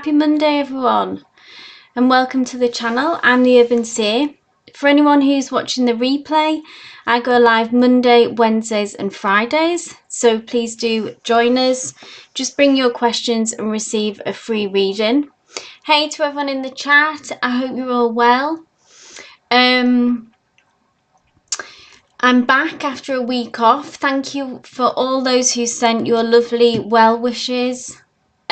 Happy Monday everyone, and welcome to the channel. I'm the Urban Seer. For anyone who's watching the replay, I go live Monday, Wednesdays and Fridays, so please do join us. Just bring your questions and receive a free reading. Hey to everyone in the chat, I hope you're all well. I'm back after a week off. Thank you for all those who sent your lovely well wishes.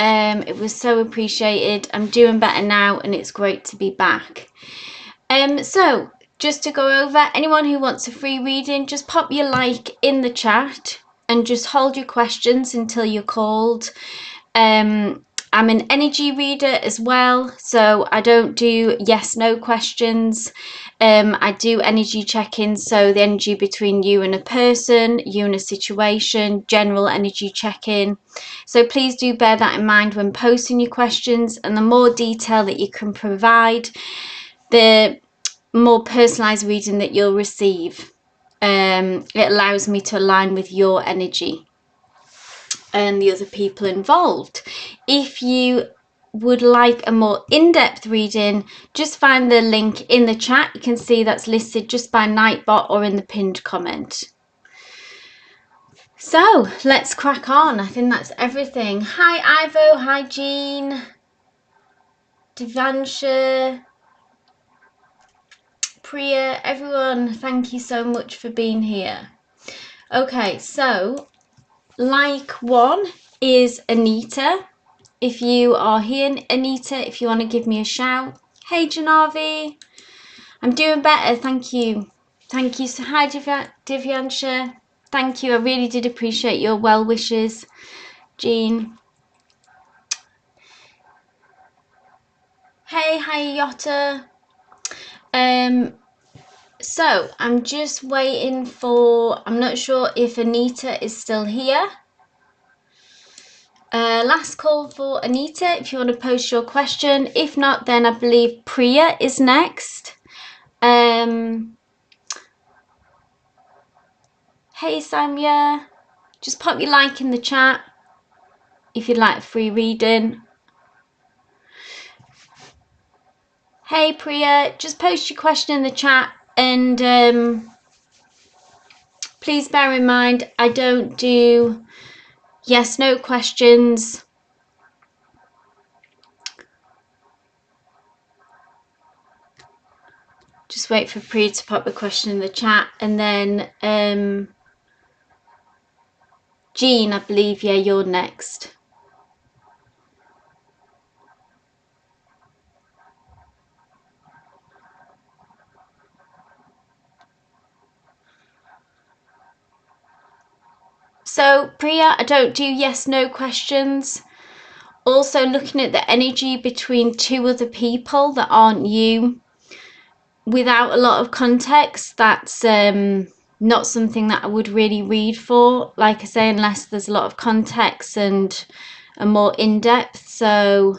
It was so appreciated. I'm doing better now and it's great to be back. So just to go over, anyone who wants a free reading, just pop your like in the chat and just hold your questions until you're called. I'm an energy reader as well, so I don't do yes no questions. I do energy check-ins, so the energy between you and a person, you and a situation, general energy check-in. So please do bear that in mind when posting your questions, and the more detail that you can provide, the more personalized reading that you'll receive. It allows me to align with your energy and the other people involved. If you would like a more in-depth reading, just find the link in the chat. You can see that's listed just by Nightbot or in the pinned comment. So let's crack on. I think that's everything. Hi Ivo, hi Jean, Devansha, Priya, everyone, thank you so much for being here. Okay, so like one is Anita. If you are here, Anita, if you want to give me a shout. Hey, Janavi. I'm doing better, thank you. Thank you. So, hi, Divyansha. Thank you. I really did appreciate your well wishes, Jean. Hey, hi, Yotta. So, I'm just waiting for... I'm not sure if Anita is still here. Last call for Anita, if you want to post your question. If not, then I believe Priya is next. Hey Samya, just pop your like in the chat if you'd like a free reading. Hey Priya, just post your question in the chat, and please bear in mind I don't do yes no questions. Just wait for Priya to pop the question in the chat, and then Jean, I believe, yeah, you're next. So Priya, I don't do yes no questions. Also looking at the energy between two other people that aren't you without a lot of context, that's not something that I would really read for, like I say, unless there's a lot of context and a more in-depth. So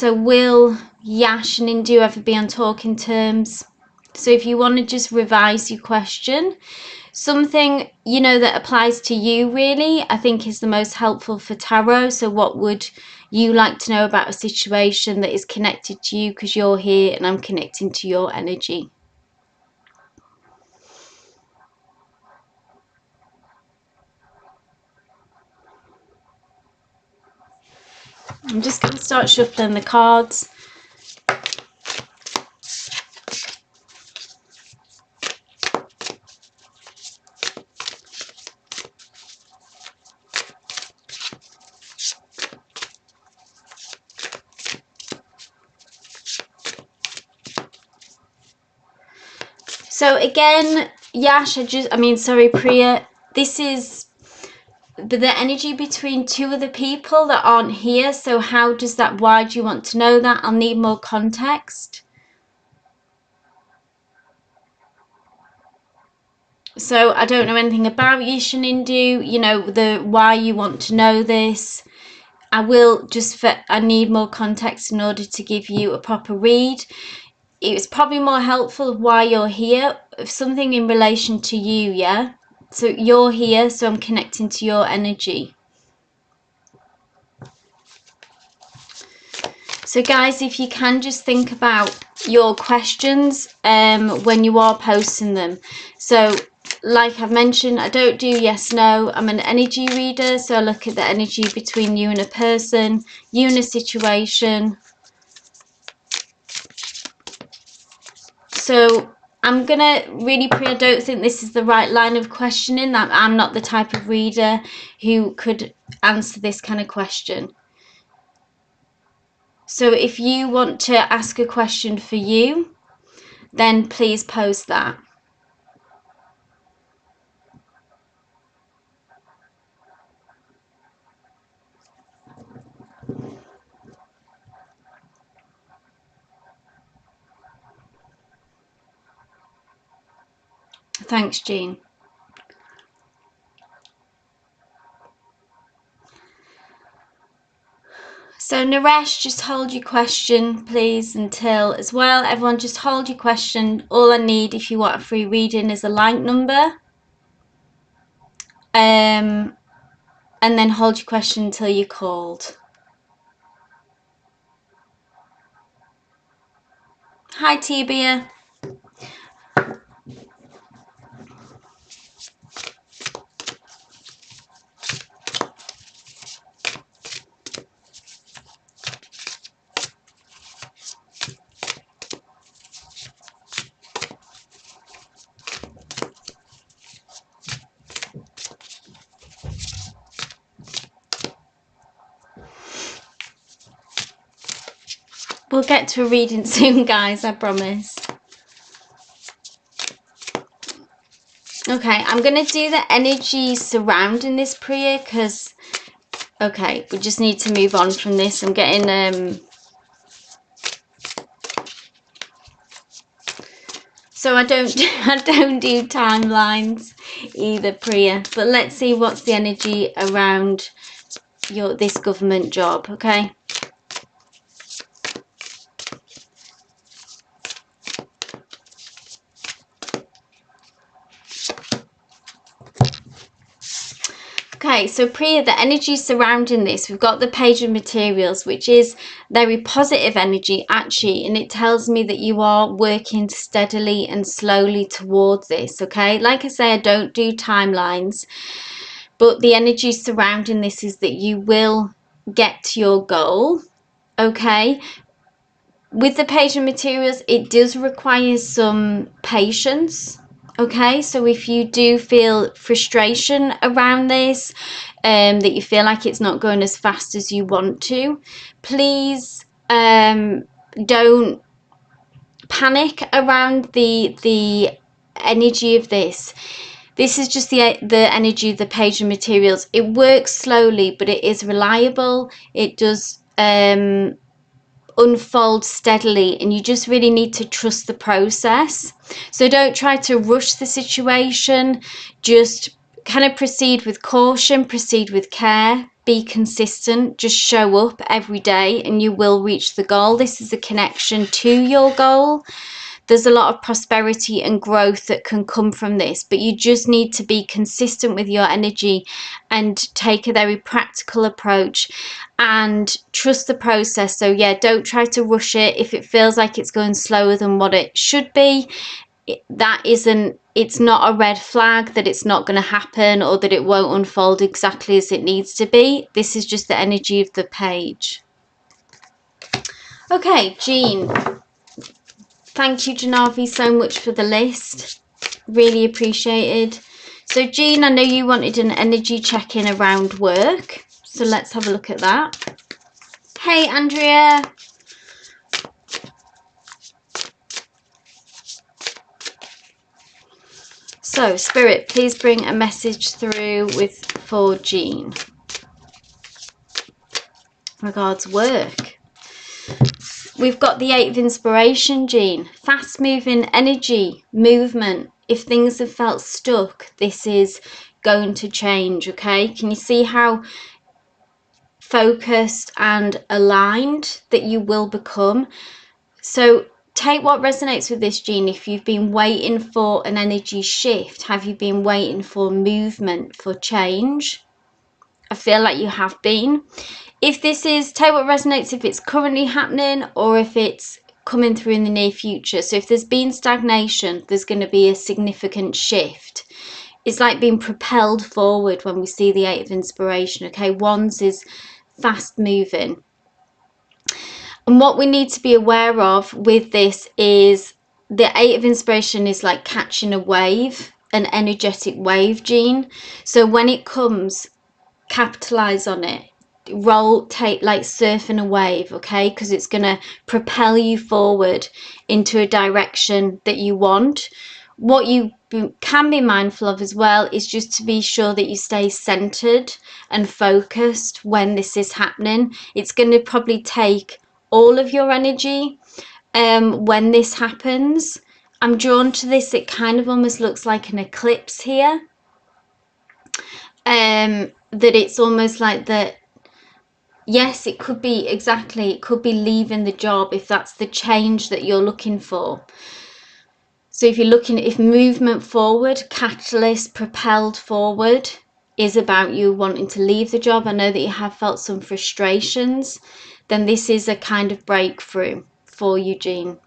will Yash and Indu ever be on talking terms? So if you want to just revise your question, something, you know, that applies to you really, I think is the most helpful for tarot. So what would you like to know about a situation that is connected to you, because you're here and I'm connecting to your energy. I'm just going to start shuffling the cards. So again, Yash, Priya, this is the energy between two other people that aren't here. So how does that, why do you want to know that? I'll need more context. So I don't know anything about you, Shanindu, you know, the why you want to know this. I need more context in order to give you a proper read. It's probably more helpful why you're here, something in relation to you, yeah? So you're here, so I'm connecting to your energy. So guys, if you can just think about your questions when you are posting them. So like I've mentioned, I don't do yes, no. I'm an energy reader, so I look at the energy between you and a person, you and a situation. So I'm gonna really pray. I don't think this is the right line of questioning. That I'm not the type of reader who could answer this kind of question. So if you want to ask a question for you, then please post that. Thanks, Jean. So Naresh, just hold your question, please, until as well. Everyone, just hold your question. All I need, if you want a free reading, is a line number. And then hold your question until you're called. Hi, Tibia. We'll get to a reading soon, guys, I promise. Okay, I'm going to do the energy surrounding this prayer because, okay, we just need to move on from this. I'm getting, so I don't do timelines either, Priya, but let's see what's the energy around this government job, okay? Okay, so Priya, the energy surrounding this, we've got the page of materials, which is very positive energy actually, and it tells me that you are working steadily and slowly towards this, okay? Like I say, I don't do timelines, but the energy surrounding this is that you will get to your goal, okay? With the page of materials, it does require some patience. Okay, so if you do feel frustration around this, that you feel like it's not going as fast as you want to, please don't panic around the energy of this. This is just the energy of the page of materials. It works slowly, but it is reliable. It does unfold steadily, and you just really need to trust the process. So don't try to rush the situation, just kind of proceed with caution, proceed with care, be consistent, just show up every day and you will reach the goal. This is a connection to your goal. There's a lot of prosperity and growth that can come from this, but you just need to be consistent with your energy and take a very practical approach and trust the process. So yeah, don't try to rush it. If it feels like it's going slower than what it should be, it's not a red flag that it's not going to happen or that it won't unfold exactly as it needs to be. This is just the energy of the page. Okay, Jean. Thank you, Janavi, so much for the list. Really appreciated. So, Jean, I know you wanted an energy check-in around work. So let's have a look at that. Hey, Andrea. So, Spirit, please bring a message through for Jean. Regards work. We've got the 8 of inspiration, Jean. Fast-moving energy, movement. If things have felt stuck, this is going to change, okay? Can you see how focused and aligned that you will become? So take what resonates with this, Jean. If you've been waiting for an energy shift, have you been waiting for movement, for change? I feel like you have been. If this is, tell what resonates, if it's currently happening or if it's coming through in the near future. So if there's been stagnation, there's going to be a significant shift. It's like being propelled forward when we see the Eight of Inspiration. Okay, Wands is fast moving. And what we need to be aware of with this is the Eight of Inspiration is like catching a wave, an energetic wave, Jean. So when it comes, capitalize on it. Roll, take, like surfing a wave, okay? Because it's going to propel you forward into a direction that you want. What you can be mindful of as well is just to be sure that you stay centered and focused when this is happening. It's going to probably take all of your energy when this happens. I'm drawn to this. It kind of almost looks like an eclipse here. That it's almost like that. Yes, it could be, exactly, it could be leaving the job if that's the change that you're looking for. So if you're looking, if movement forward, catalyst, propelled forward is about you wanting to leave the job, I know that you have felt some frustrations, then this is a kind of breakthrough for you, Jean.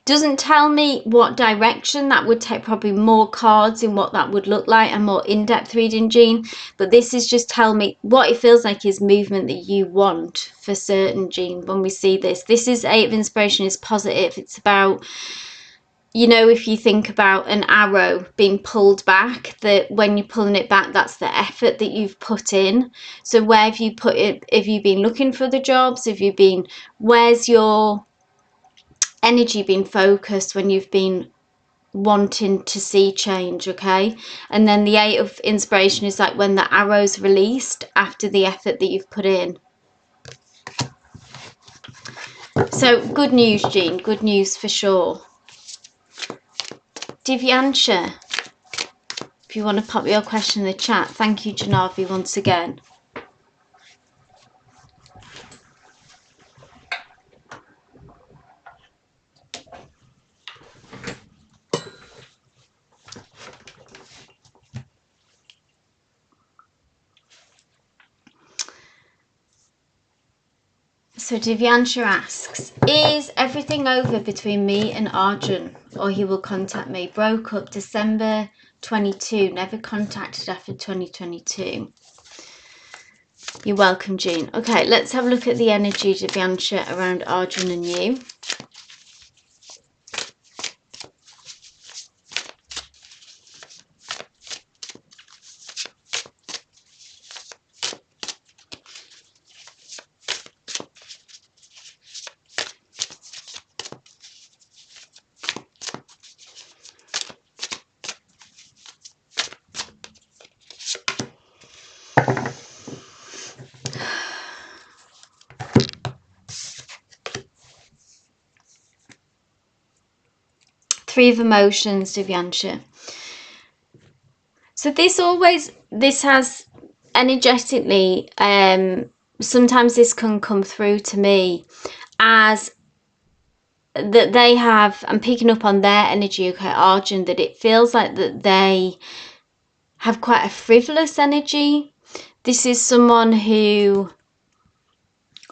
Doesn't tell me what direction. That would take probably more cards in what that would look like and more in-depth reading, Jean. But this is just tell me what it feels like is movement that you want for certain, Jean, when we see this. This is Eight of Inspiration, is positive. It's about, you know, if you think about an arrow being pulled back, that when you're pulling it back, that's the effort that you've put in. So where have you put it? Have you been looking for the jobs? Have you been, where's your energy been focused when you've been wanting to see change? Okay, and then the Eight of Inspiration is like when the arrow's released after the effort that you've put in. So good news, Jean, good news for sure. Divyansha, if you want to pop your question in the chat. Thank you, Janavi, once again. So Divyansha asks, is everything over between me and Arjun, or he will contact me? Broke up December 22, never contacted after 2022. You're welcome, Jean. Okay, let's have a look at the energy, Divyansha, around Arjun and you. Three of Emotions, Divyansha. So this has energetically, sometimes this can come through to me as that they have, I'm picking up on their energy, okay, Arjun, that it feels like that they have quite a frivolous energy. This is someone who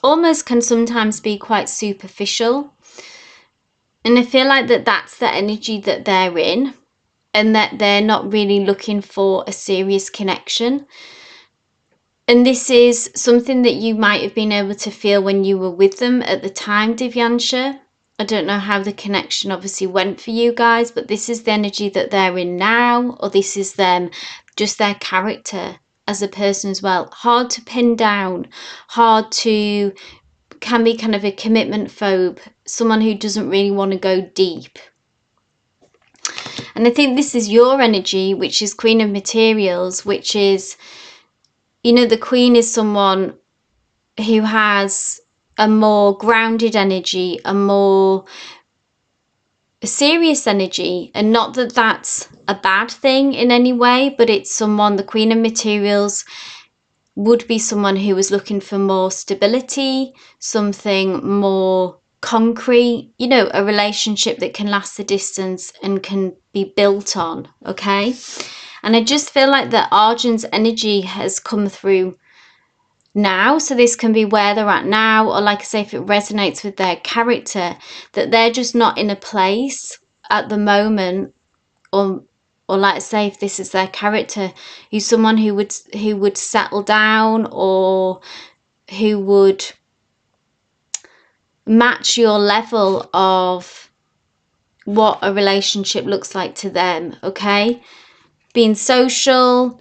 almost can sometimes be quite superficial. And I feel like that's the energy that they're in, and that they're not really looking for a serious connection. And this is something that you might have been able to feel when you were with them at the time, Divyansha. I don't know how the connection obviously went for you guys, but this is the energy that they're in now, or this is them, just their character as a person as well. Hard to pin down, hard to, can be kind of a commitment phobe, someone who doesn't really want to go deep. And I think this is your energy, which is Queen of Materials, which is, you know, the Queen is someone who has a more grounded energy, a more serious energy, and not that that's a bad thing in any way, but it's someone, the Queen of Materials would be someone who was looking for more stability, something more concrete, you know, a relationship that can last the distance and can be built on, okay? And I just feel like that Arjun's energy has come through now. So this can be where they're at now, or like I say, if it resonates with their character, that they're just not in a place at the moment, or like I say, if this is their character, who's someone who would settle down, or who would match your level of what a relationship looks like to them. Okay, being social,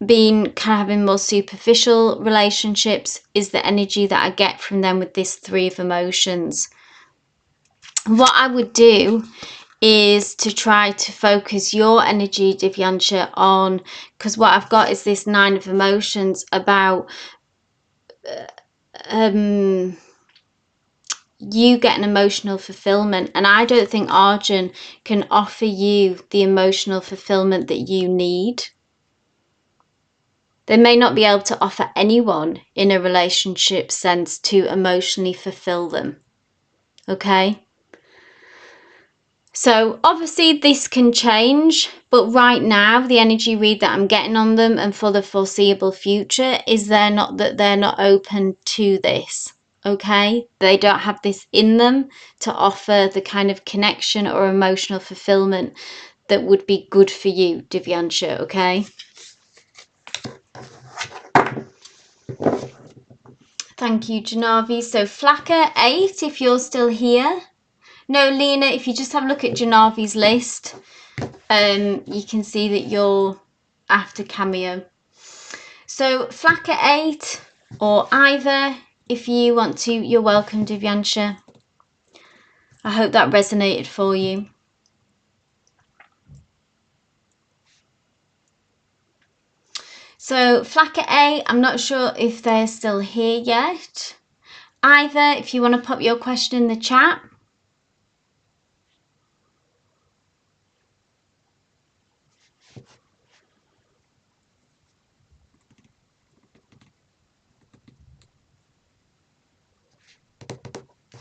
being kind of having more superficial relationships is the energy that I get from them with this 3 of emotions. What I would do is to try to focus your energy, Divyansha, on, because what I've got is this 9 of emotions about you getting emotional fulfillment, and I don't think Arjun can offer you the emotional fulfillment that you need. They may not be able to offer anyone in a relationship sense to emotionally fulfill them. Okay? So obviously this can change, but right now the energy read that I'm getting on them and for the foreseeable future is they're not open to this. Okay? They don't have this in them to offer the kind of connection or emotional fulfillment that would be good for you, Divyansha, okay? Thank you, Janavi. So Flacker 8, if you're still here. No, Lena, if you just have a look at Janavi's list, you can see that you're after Cameo. So Flacker 8 or either, if you want to, you're welcome, Divyansha. I hope that resonated for you. So Flacker A, I'm not sure if they're still here yet. Either, if you want to pop your question in the chat.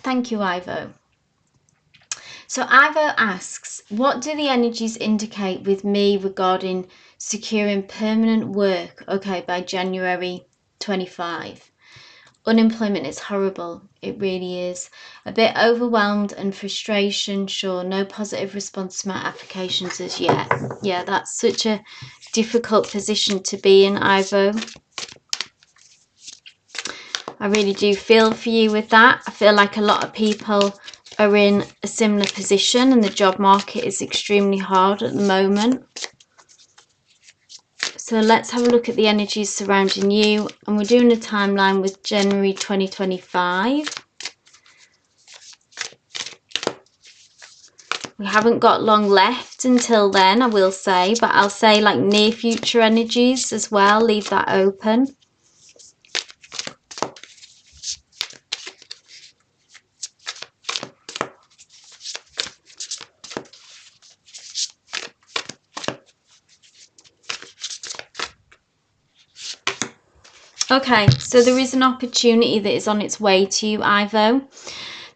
Thank you, Ivo. So Ivo asks, what do the energies indicate with me regarding securing permanent work, okay, by January 25? Unemployment is horrible. It really is. A bit overwhelmed and frustration, sure. No positive response to my applications as yet. Yeah, that's such a difficult position to be in, Ivo. I really do feel for you with that. I feel like a lot of people are in a similar position and the job market is extremely hard at the moment. So let's have a look at the energies surrounding you, and we're doing a timeline with January 2025. We haven't got long left until then, I will say, but I'll say like near future energies as well, leave that open. Okay, so there is an opportunity that is on its way to you, Ivo.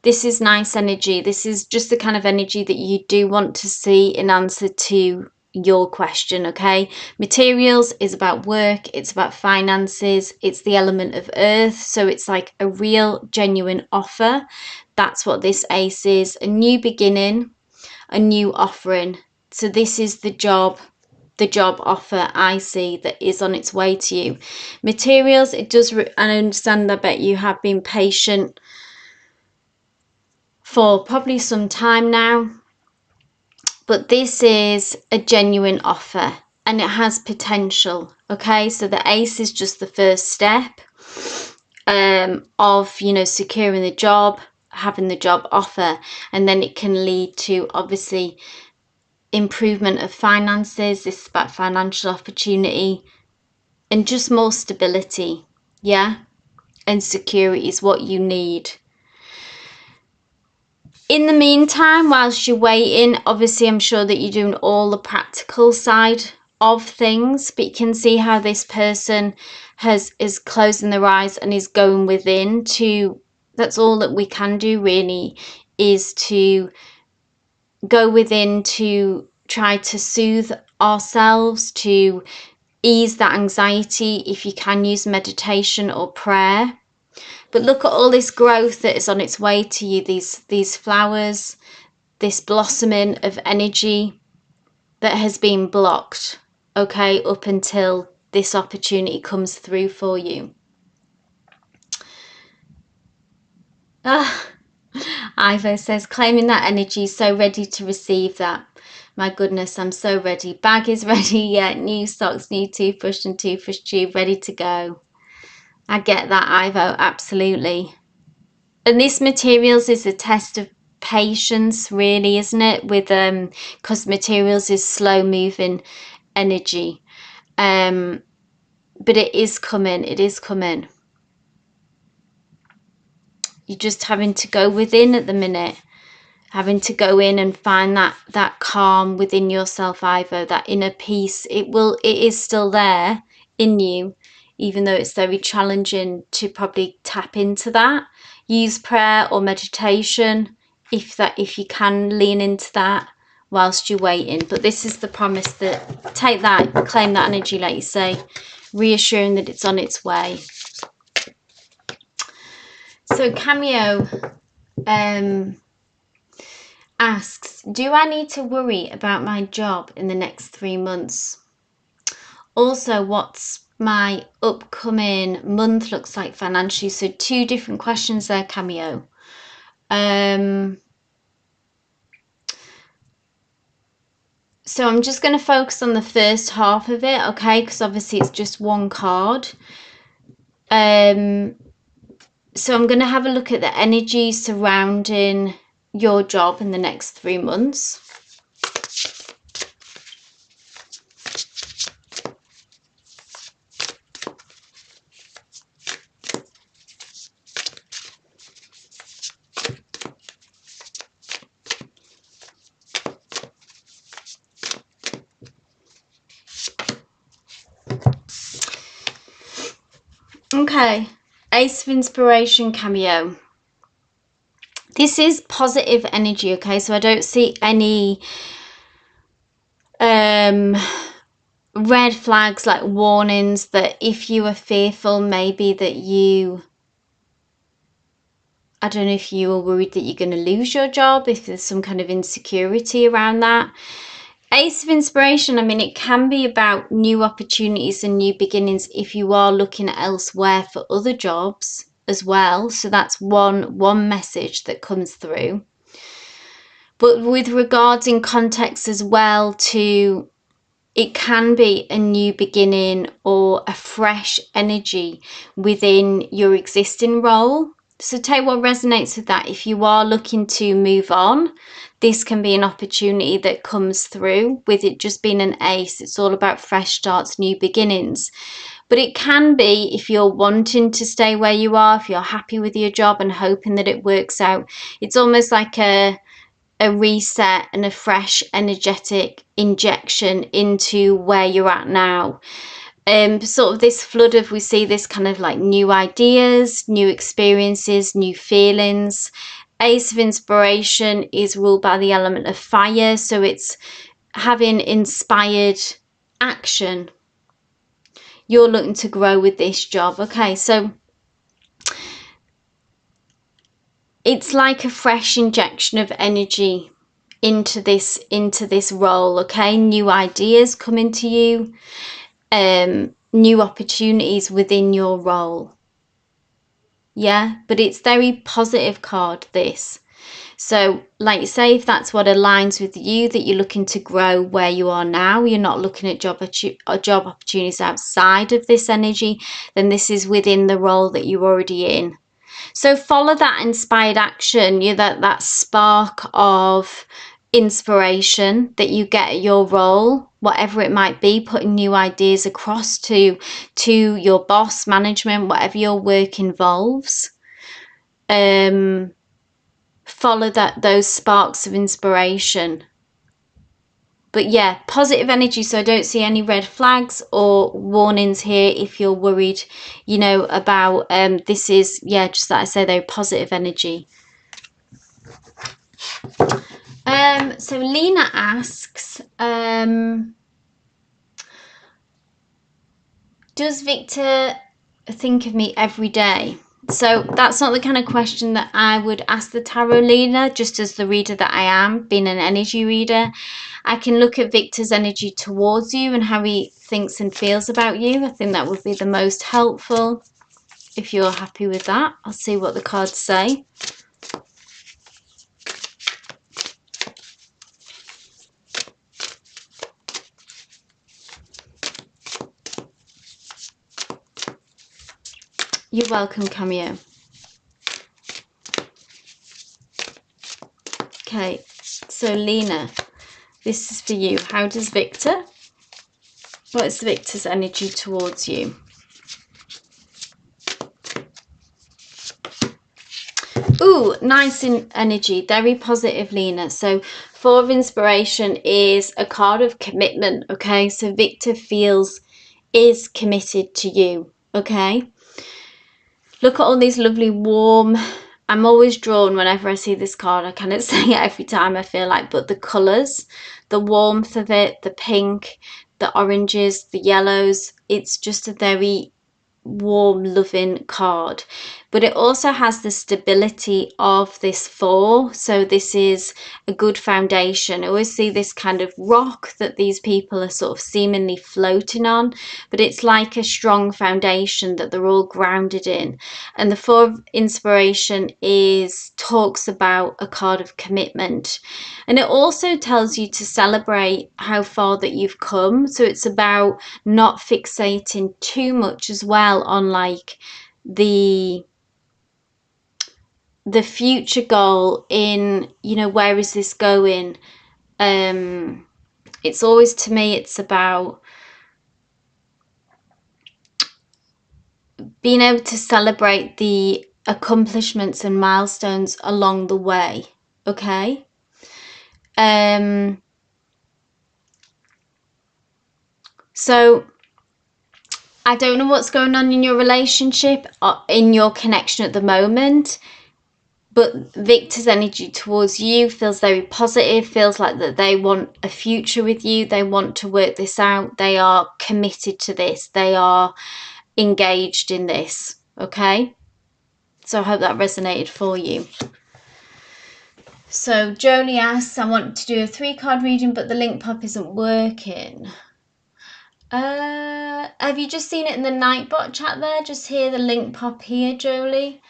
This is nice energy. This is just the kind of energy that you do want to see in answer to your question, okay? Materials is about work, it's about finances, it's the element of earth, so it's like a real genuine offer. That's what this ace is, a new beginning, a new offering. So this is the job offer I see that is on its way to you. Materials, it does, and I understand, I bet you have been patient for probably some time now, but this is a genuine offer and it has potential, okay? So the ace is just the first step of, you know, securing the job, having the job offer, and then it can lead to obviously improvement of finances. This is about financial opportunity and just more stability, yeah, and security is what you need. In the meantime, whilst you're waiting, obviously I'm sure that you're doing all the practical side of things, but you can see how this person is closing their eyes and is going within to, that's all that we can do really, is to go within to try to soothe ourselves, to ease that anxiety. If you can, use meditation or prayer. But look at all this growth that is on its way to you, these flowers, this blossoming of energy that has been blocked, okay, up until this opportunity comes through for you. Ivo says, claiming that energy, so ready to receive that. My goodness, I'm so ready. Bag is ready, yeah. New socks, new toothbrush and toothbrush tube ready to go. I get that, Ivo, absolutely. And this materials is a test of patience, really, isn't it? With because materials is slow moving energy. But it is coming, it is coming. You're just having to go within at the minute, having to go in and find that calm within yourself, Ivo, that inner peace. It is still there in you, even though it's very challenging to probably tap into that. Use prayer or meditation if you can, lean into that whilst you're waiting. But this is the promise, that take that, claim that energy, like you say, reassuring that it's on its way. So Cameo asks, do I need to worry about my job in the next 3 months? Also, what's my upcoming month looks like financially? So 2 different questions there, Cameo. So I'm just going to focus on the first half of it, okay? Because obviously it's just one card. So I'm going to have a look at the energy surrounding your job in the next 3 months. Okay, Ace of Inspiration, Cameo. This is positive energy, okay? So I don't see any red flags, like warnings that if you are fearful, maybe that I don't know if you are worried that you're going to lose your job, if there's some kind of insecurity around that. Ace of Inspiration, I mean, it can be about new opportunities and new beginnings if you are looking elsewhere for other jobs as well. So that's one message that comes through. But with regards in context as well to, it can be a new beginning or a fresh energy within your existing role. So take what resonates with that. If you are looking to move on, this can be an opportunity that comes through. With it just being an ace, it's all about fresh starts, new beginnings. But it can be, if you're wanting to stay where you are, if you're happy with your job and hoping that it works out, it's almost like a reset and a fresh energetic injection into where you're at now. Sort of this flood of, we see this kind of like new ideas, new experiences, new feelings. Ace of Inspiration is ruled by the element of fire, so it's having inspired action. You're looking to grow with this job, okay? So it's like a fresh injection of energy into this role, okay? New ideas coming to you, new opportunities within your role. Yeah, but it's very positive card, this. So like you say, if that's what aligns with you, that you're looking to grow where you are now, you're not looking at job opportunities outside of this energy, then this is within the role that you're already in. So follow that inspired action, that spark of inspiration that you get at your role, whatever it might be, putting new ideas across to your boss, management, whatever your work involves. Follow those sparks of inspiration. But yeah, positive energy. So I don't see any red flags or warnings here if you're worried, about this is, yeah, just like I say, though, positive energy. So Lena asks, Does Victor think of me every day? So that's not the kind of question that I would ask the tarot reader, just as the reader that I am, being an energy reader. I can look at Victor's energy towards you and how he thinks and feels about you. I think that would be the most helpful. If you're happy with that, I'll see what the cards say. You're welcome, Cameo. Okay, so Lena, this is for you. How does Victor? What is Victor's energy towards you? Ooh, nice energy. Very positive, Lena. So Four of Inspiration is a card of commitment, okay? So Victor is committed to you, okay? Look at all these lovely warm... I'm always drawn whenever I see this card. I kind of say it every time, I feel like. But the colours, the warmth of it, the pink, the oranges, the yellows. It's just a very warm, loving card. But it also has the stability of this four. So this is a good foundation. I always see this kind of rock that these people are sort of seemingly floating on, but it's like a strong foundation that they're all grounded in. And the Four of Inspiration talks about a card of commitment. And it also tells you to celebrate how far that you've come. So it's about not fixating too much as well on like the future goal in, you know, where is this going? It's always, to me, it's about being able to celebrate the accomplishments and milestones along the way, okay? So I don't know what's going on in your relationship or in your connection at the moment, but Victor's energy towards you feels very positive, feels like that they want a future with you, they want to work this out, they are committed to this, they are engaged in this, okay? So I hope that resonated for you. So Jolie asks, I want to do a 3-card reading, but the link pop isn't working. Have you just seen it in the Nightbot chat there? Just hear the link pop here, Jolie.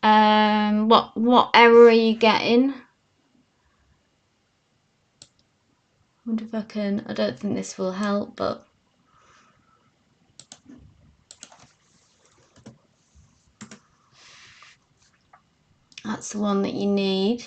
What error are you getting? I wonder if I can. I don't think this will help, but that's the one that you need.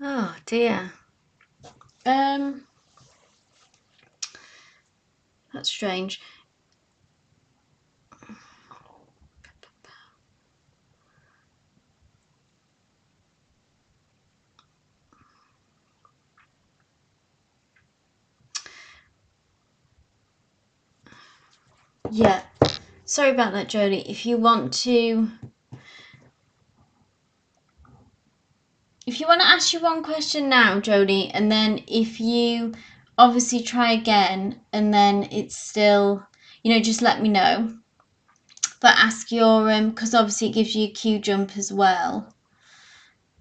Oh dear. That's strange. Yeah. Sorry about that, Jodie. If you want to ask you one question now, Jodie, and then if you obviously try again and then it's still, you know, just let me know. But ask your because obviously it gives you a Q jump as well.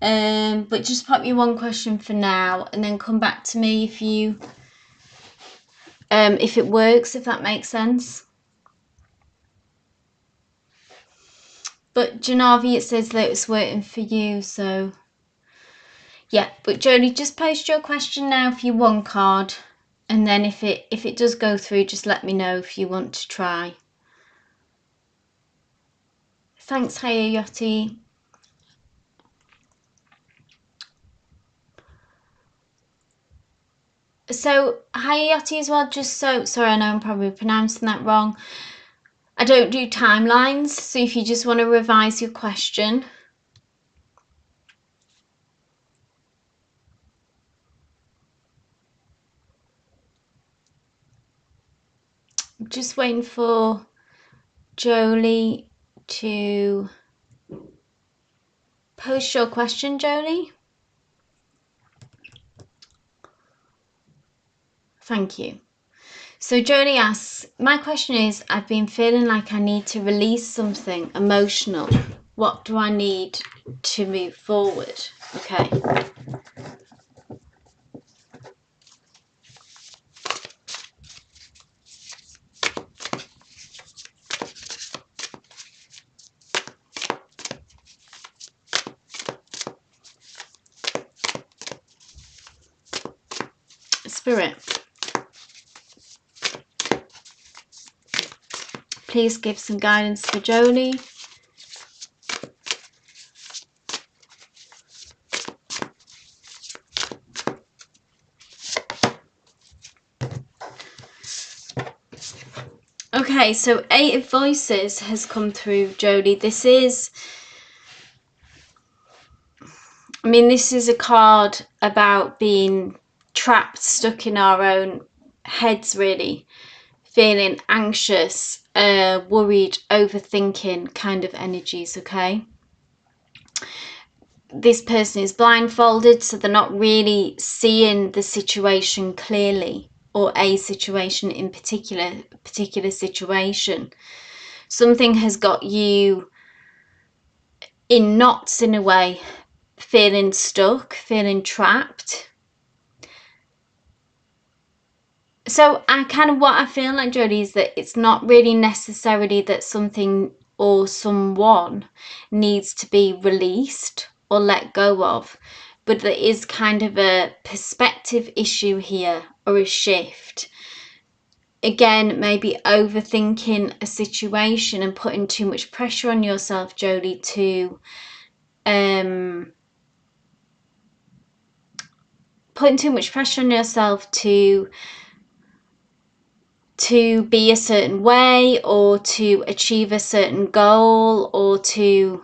But just pop me one question for now and then come back to me if you if it works, if that makes sense. But Janavi, it says that it's waiting for you, so yeah. But Jodie, just post your question now for your 1 card, and then if it does go through, just let me know if you want to try. Thanks, Hayayoti. So Hayati as well, just so, sorry, I know I'm probably pronouncing that wrong. I don't do timelines, so if you just want to revise your question. I'm just waiting for Jolie to post your question, Jolie. Thank you. So Jolie asks, my question is, I've been feeling like I need to release something emotional. What do I need to move forward? Okay. Spirit, please give some guidance for Jolie. Okay, so 8 of Voices has come through, Jolie. This is a card about being trapped, stuck in our own heads, really. Feeling anxious, worried, overthinking kind of energies, okay? This person is blindfolded, so they're not really seeing the situation clearly, or a situation in particular situation. Something has got you in knots in a way, feeling stuck, feeling trapped. So what I feel like, Jodie, is that it's not really necessarily that something or someone needs to be released or let go of, but there is kind of a perspective issue here, or a shift. Again, maybe overthinking a situation and putting too much pressure on yourself, Jodie, to putting too much pressure on yourself to be a certain way, or to achieve a certain goal, or to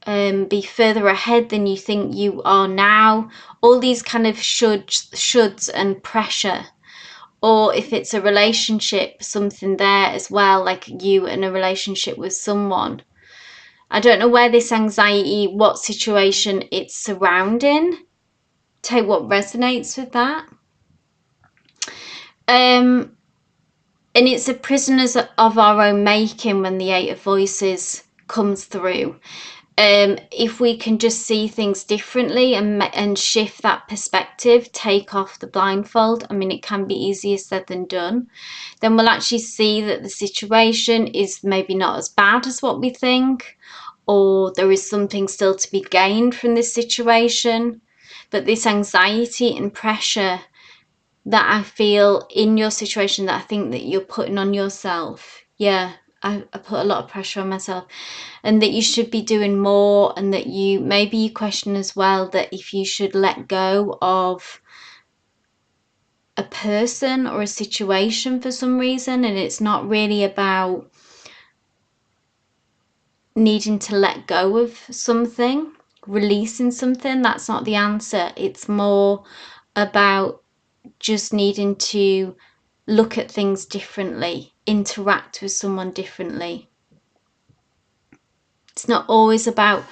be further ahead than you think you are now. All these kind of shoulds and pressure. Or if it's a relationship, something there as well, like you in a relationship with someone. I don't know where this anxiety, what situation it's surrounding. Take what resonates with that. And it's a prisoners of our own making when the 8 of Voices comes through. If we can just see things differently and shift that perspective, take off the blindfold, it can be easier said than done, then we'll actually see that the situation is maybe not as bad as what we think, or there is something still to be gained from this situation. But this anxiety and pressure that I feel in your situation, that I think that you're putting on yourself. Yeah, I put a lot of pressure on myself, and that you should be doing more, and that you question as well that if you should let go of a person or a situation for some reason. And it's not really about needing to let go of something, releasing something. That's not the answer. It's more about just needing to look at things differently, interact with someone differently. It's not always about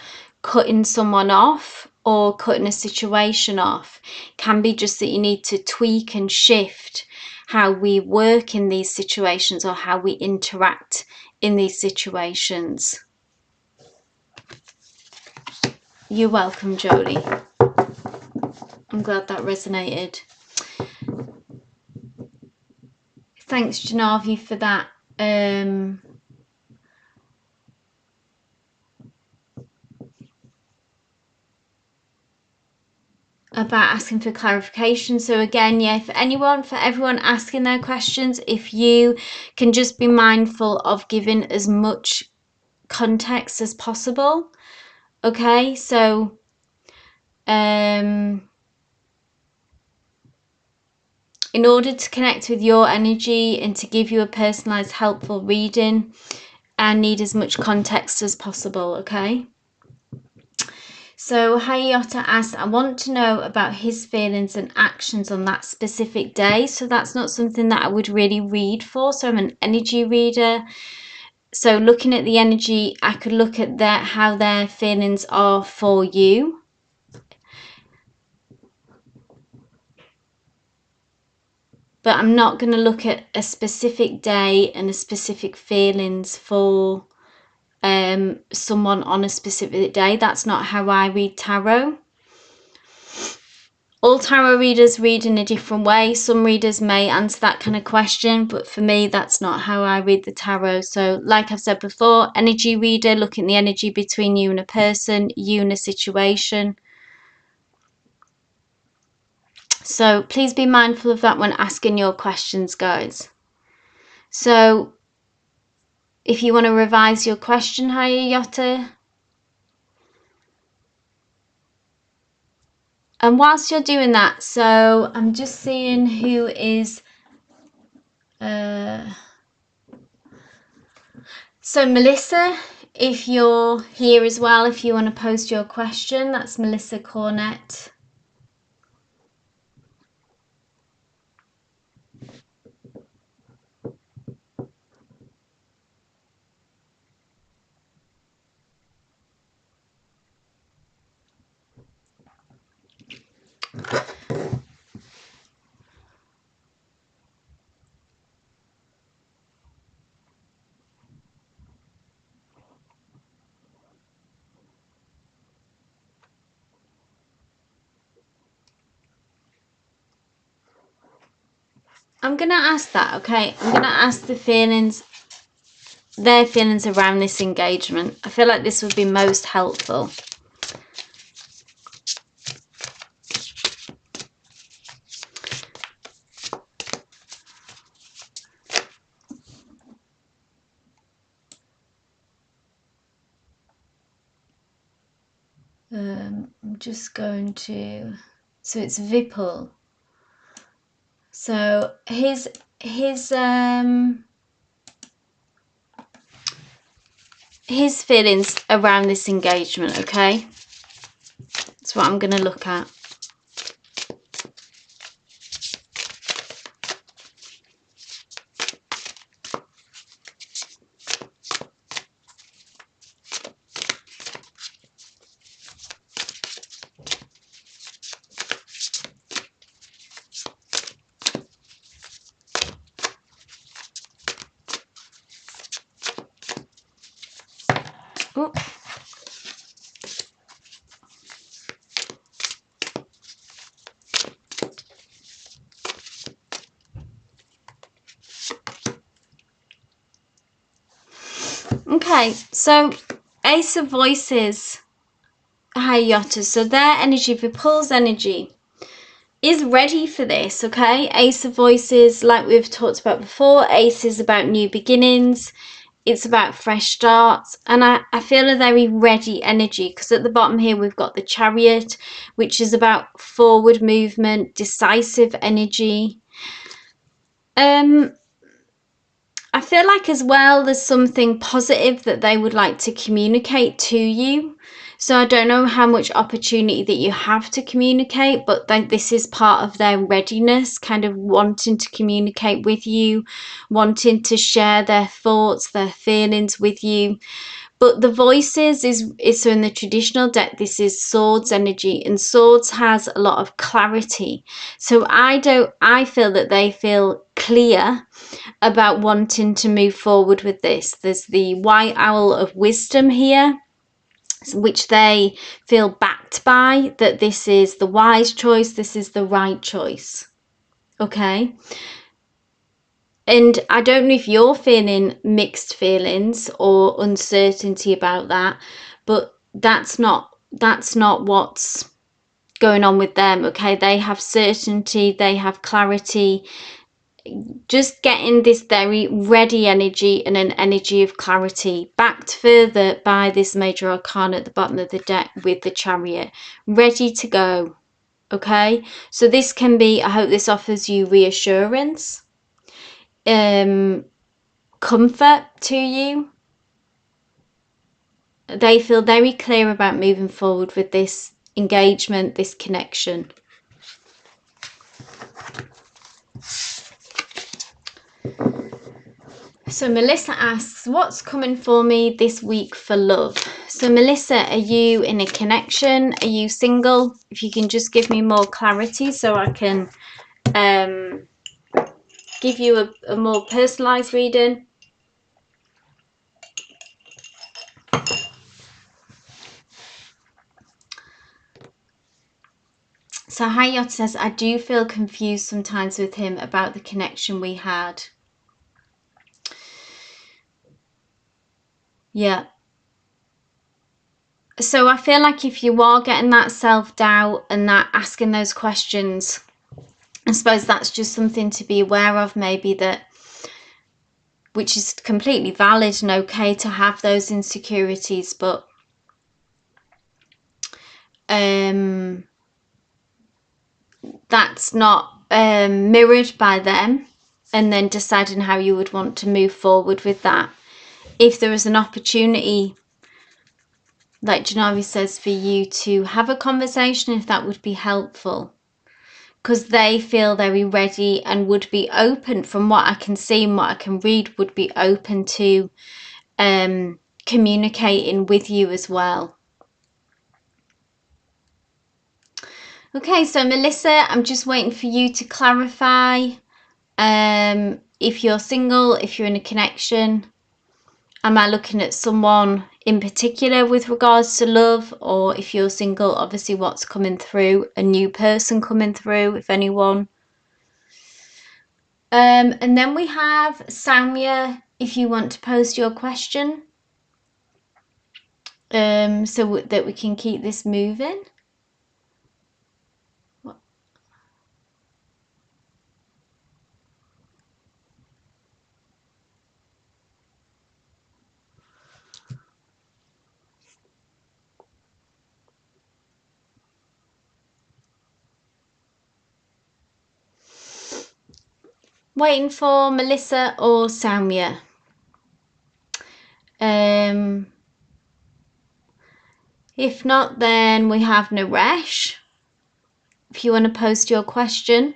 cutting someone off or cutting a situation off. It can be just that you need to tweak and shift how we work in these situations, or how we interact in these situations. You're welcome, Jolie. I'm glad that resonated. Thanks, Janavi, for that. About asking for clarification. So again, yeah, for everyone asking their questions, if you can just be mindful of giving as much context as possible. Okay, so in order to connect with your energy and to give you a personalized, helpful reading, I need as much context as possible, okay? So Hayata asked, I want to know about his feelings and actions on that specific day. So that's not something that I would really read for. So I'm an energy reader. So looking at the energy, I could look at how their feelings are for you. But I'm not going to look at a specific day and a specific feelings for someone on a specific day. That's not how I read tarot. All tarot readers read in a different way. Some readers may answer that kind of question, but for me, that's not how I read the tarot. So like I've said before, energy reader, looking at the energy between you and a person, you and a situation. So please be mindful of that when asking your questions, guys. So if you want to revise your question, Hayata. And whilst you're doing that, so I'm just seeing who is... So Melissa, if you're here as well, if you want to post your question, that's Melissa Cornett. I'm going to ask that, okay? I'm going to ask their feelings around this engagement. I feel like this would be most helpful. I'm just going to... So it's Vipul. So his feelings around this engagement, okay? That's what I'm going to look at. Oh. Okay, so Ace of Voices, Hayata, so their energy, Vipul's energy, is ready for this, okay? Ace of Voices, like we've talked about before, Ace is about new beginnings, it's about fresh starts, and I feel a very ready energy, because at the bottom here we've got the Chariot, which is about forward movement, decisive energy. I feel like as well there's something positive that they would like to communicate to you. So I don't know how much opportunity that you have to communicate, but this is part of their readiness, kind of wanting to communicate with you, wanting to share their thoughts, their feelings with you. But the Voices is so in the traditional deck, this is Swords energy, and Swords has a lot of clarity. So I feel that they feel clear about wanting to move forward with this. There's the White Owl of Wisdom here, which they feel backed by, that this is the wise choice, this is the right choice. Okay? And I don't know if you're feeling mixed feelings or uncertainty about that, but that's not what's going on with them, okay? They have certainty, they have clarity, just getting this very ready energy and an energy of clarity, backed further by this major arcana at the bottom of the deck with the Chariot, ready to go, Okay, so this can be, I hope this offers you reassurance, comfort to you. They feel very clear about moving forward with this engagement, this connection. So Melissa asks, what's coming for me this week for love? So Melissa, are you in a connection? Are you single? If you can just give me more clarity so I can give you a more personalised reading. So Hayat says, I do feel confused sometimes with him about the connection we had. Yeah. So I feel like if you are getting that self-doubt and that asking those questions, I suppose that's just something to be aware of, maybe, that, which is completely valid and okay to have those insecurities, but that's not mirrored by them, and then deciding how you would want to move forward with that. If there is an opportunity, like Janavi says, for you to have a conversation, if that would be helpful, because they feel very ready and would be open, from what I can see and what I can read, would be open to communicating with you as well. Okay, so Melissa, I'm just waiting for you to clarify if you're single, if you're in a connection. Am I looking at someone in particular with regards to love? Or if you're single, obviously what's coming through, a new person coming through, if anyone. And then we have Samya, if you want to post your question, so that we can keep this moving. Waiting for Melissa or Samya. If not, then we have Naresh, if you want to post your question.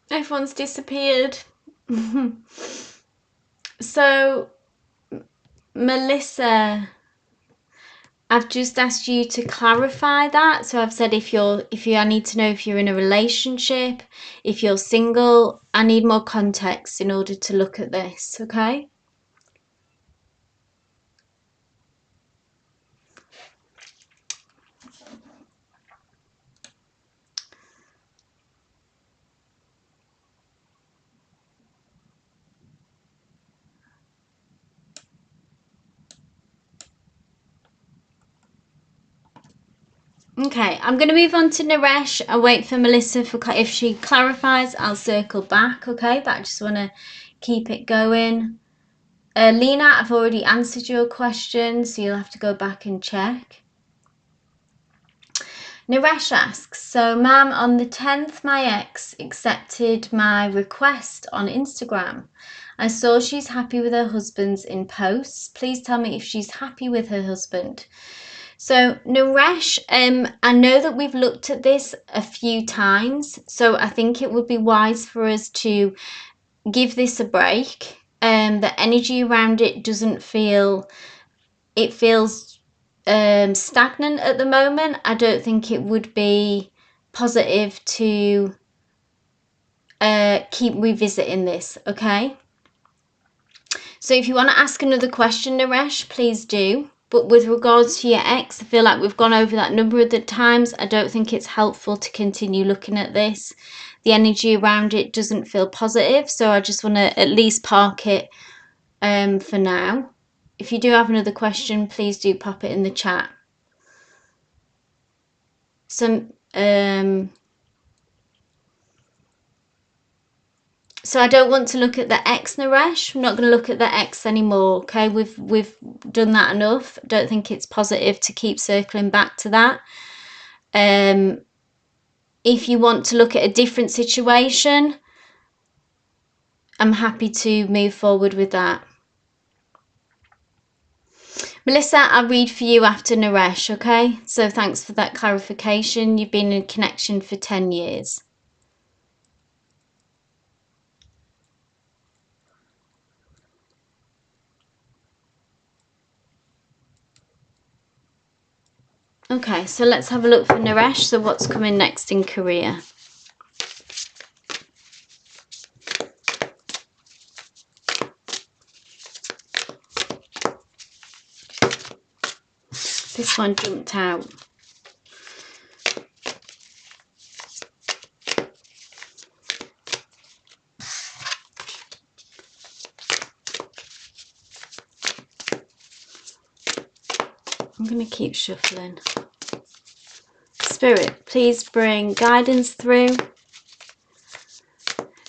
Everyone's disappeared. So, Melissa, I've just asked you to clarify that. So I've said I need to know if you're in a relationship, if you're single. I need more context in order to look at this, okay? Okay, I'm going to move on to Naresh. I'll wait for Melissa if she clarifies, I'll circle back, okay? But I just want to keep it going. Lena, I've already answered your question, so you'll have to go back and check. Naresh asks, so ma'am, on the 10th, my ex accepted my request on Instagram. I saw she's happy with her husband's in posts. Please tell me if she's happy with her husband. So Naresh, I know that we've looked at this a few times, so I think it would be wise for us to give this a break. The energy around it doesn't feel, it feels stagnant at the moment. I don't think it would be positive to keep revisiting this, okay? So if you want to ask another question, Naresh, please do. But with regards to your ex, I feel like we've gone over that number of the times. I don't think it's helpful to continue looking at this. The energy around it doesn't feel positive, so I just want to at least park it for now. If you do have another question, please do pop it in the chat. So I don't want to look at the X, Naresh. I'm not going to look at the X anymore. Okay, we've done that enough. I don't think it's positive to keep circling back to that. If you want to look at a different situation, I'm happy to move forward with that. Melissa, I'll read for you after Naresh, okay? So thanks for that clarification. You've been in connection for 10 years. Okay, so let's have a look for Naresh. So what's coming next in career? This one jumped out. I'm going to keep shuffling. Spirit, please bring guidance through.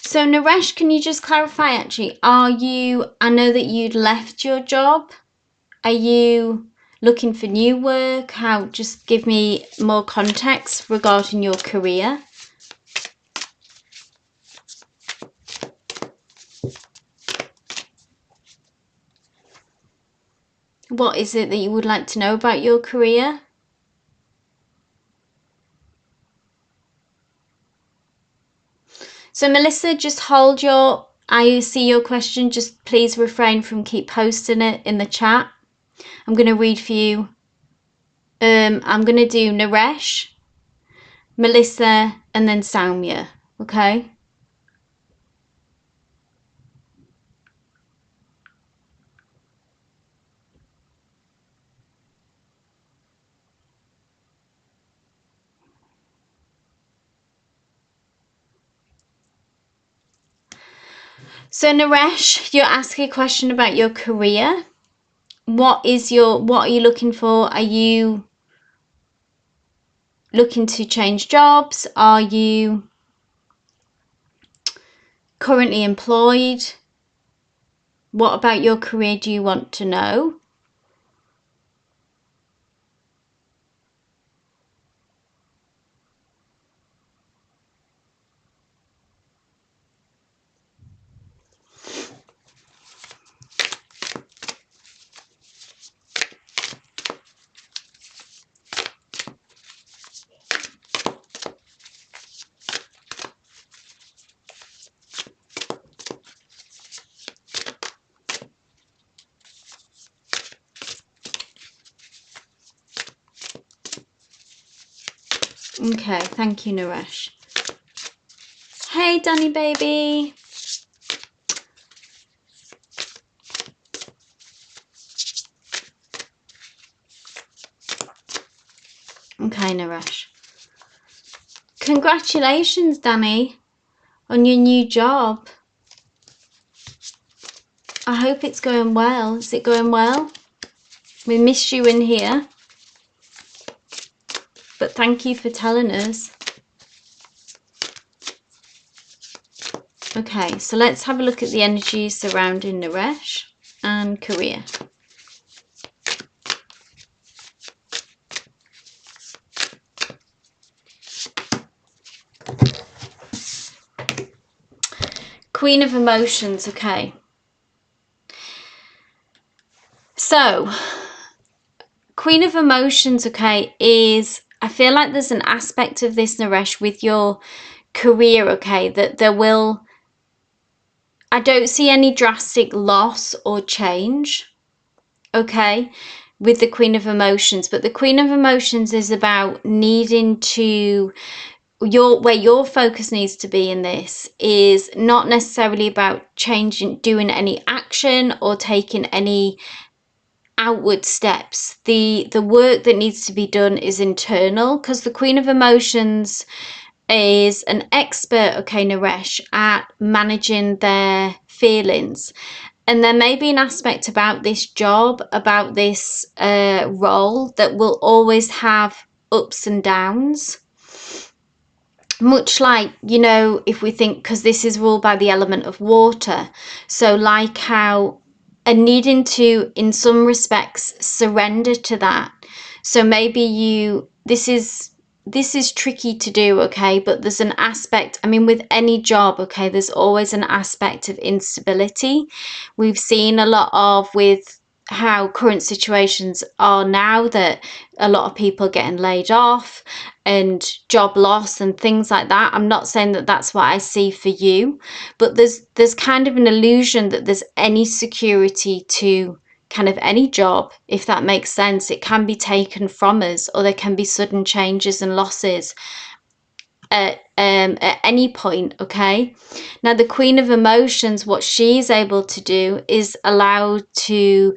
So Naresh, can you just clarify actually, I know that you'd left your job. Are you looking for new work? Just give me more context regarding your career. What is it that you would like to know about your career? So Melissa, just hold I see your question. Just please refrain from keep posting it in the chat. I'm going to read for you. I'm going to do Naresh, Melissa, and then Soumya. Okay? So Naresh, you're asking a question about your career. What are you looking for? Are you looking to change jobs? Are you currently employed? What about your career do you want to know? Okay, thank you, Naresh. Hey, Danny baby. Okay, Naresh. Congratulations, Danny, on your new job. I hope it's going well. Is it going well? We missed you in here. But thank you for telling us. Okay, so let's have a look at the energies surrounding Naresh and career. Queen of Emotions, okay. So, Queen of Emotions, okay, I feel like there's an aspect of this, Naresh, with your career, okay, that I don't see any drastic loss or change, okay, with the Queen of Emotions. But the Queen of Emotions is about needing to, where your focus needs to be in this is not necessarily about doing any action or taking any outward steps. The work that needs to be done is internal, because the Queen of Emotions is an expert, okay, Naresh, at managing their feelings. And there may be an aspect about this job, about this role, that will always have ups and downs. Much like, you know, if we think, because this is ruled by the element of water, so like how, and needing to, in some respects, surrender to that. So maybe you, this is tricky to do, okay, but there's an aspect, I mean, with any job, okay, there's always an aspect of instability. We've seen a lot of, with how current situations are now, that a lot of people are getting laid off and job loss and things like that. I'm not saying that that's what I see for you, but there's kind of an illusion that there's any security to kind of any job, if that makes sense. It can be taken from us, or there can be sudden changes and losses at any point, okay? Now, the Queen of Emotions, what she's able to do is allow to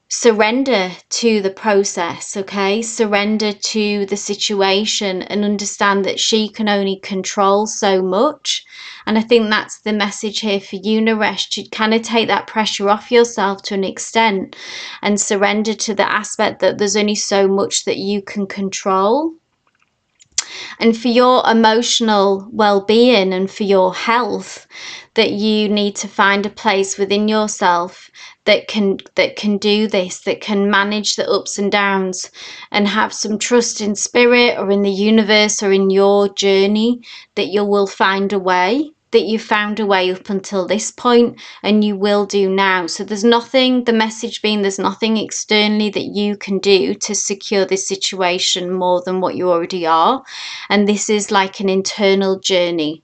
surrender to the process, okay? Surrender to the situation and understand that she can only control so much. And I think that's the message here for you, Naresh, to kind of take that pressure off yourself to an extent and surrender to the aspect that there's only so much that you can control. And for your emotional well-being and for your health, that you need to find a place within yourself that can do this, that can manage the ups and downs, and have some trust in spirit or in the universe or in your journey, that you will find a way, that you found a way up until this point, and you will do now. So there's nothing, the message being, there's nothing externally that you can do to secure this situation more than what you already are. And this is like an internal journey.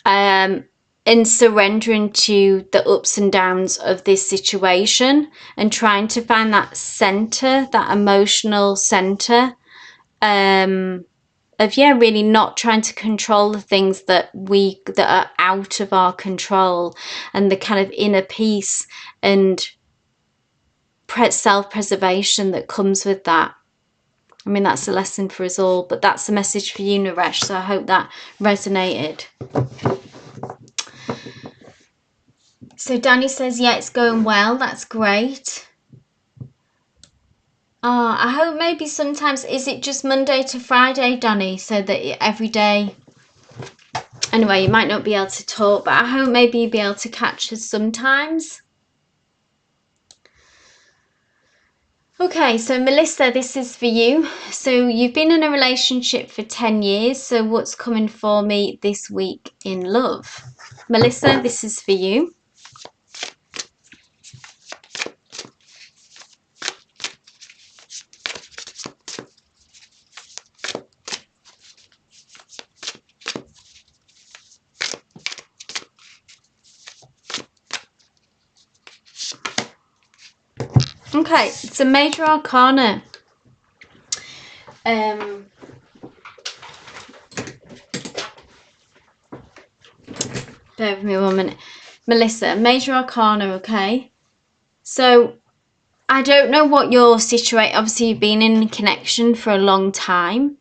In surrendering to the ups and downs of this situation and trying to find that center, that emotional center, of really not trying to control the things that are out of our control, and the kind of inner peace and self-preservation that comes with that. I mean, that's a lesson for us all, but that's a message for you, Naresh, so I hope that resonated. So Danny says, yeah, it's going well. That's great. I hope maybe sometimes, is it just Monday to Friday, Danny? So that every day, anyway, you might not be able to talk, but I hope maybe you'll be able to catch us sometimes. Okay, so Melissa, this is for you. So you've been in a relationship for 10 years. So what's coming for me this week in love? Melissa, this is for you. Okay, it's a major arcana. Bear with me 1 minute. Melissa, major arcana, okay? So I don't know what your situation, obviously you've been in a connection for a long time.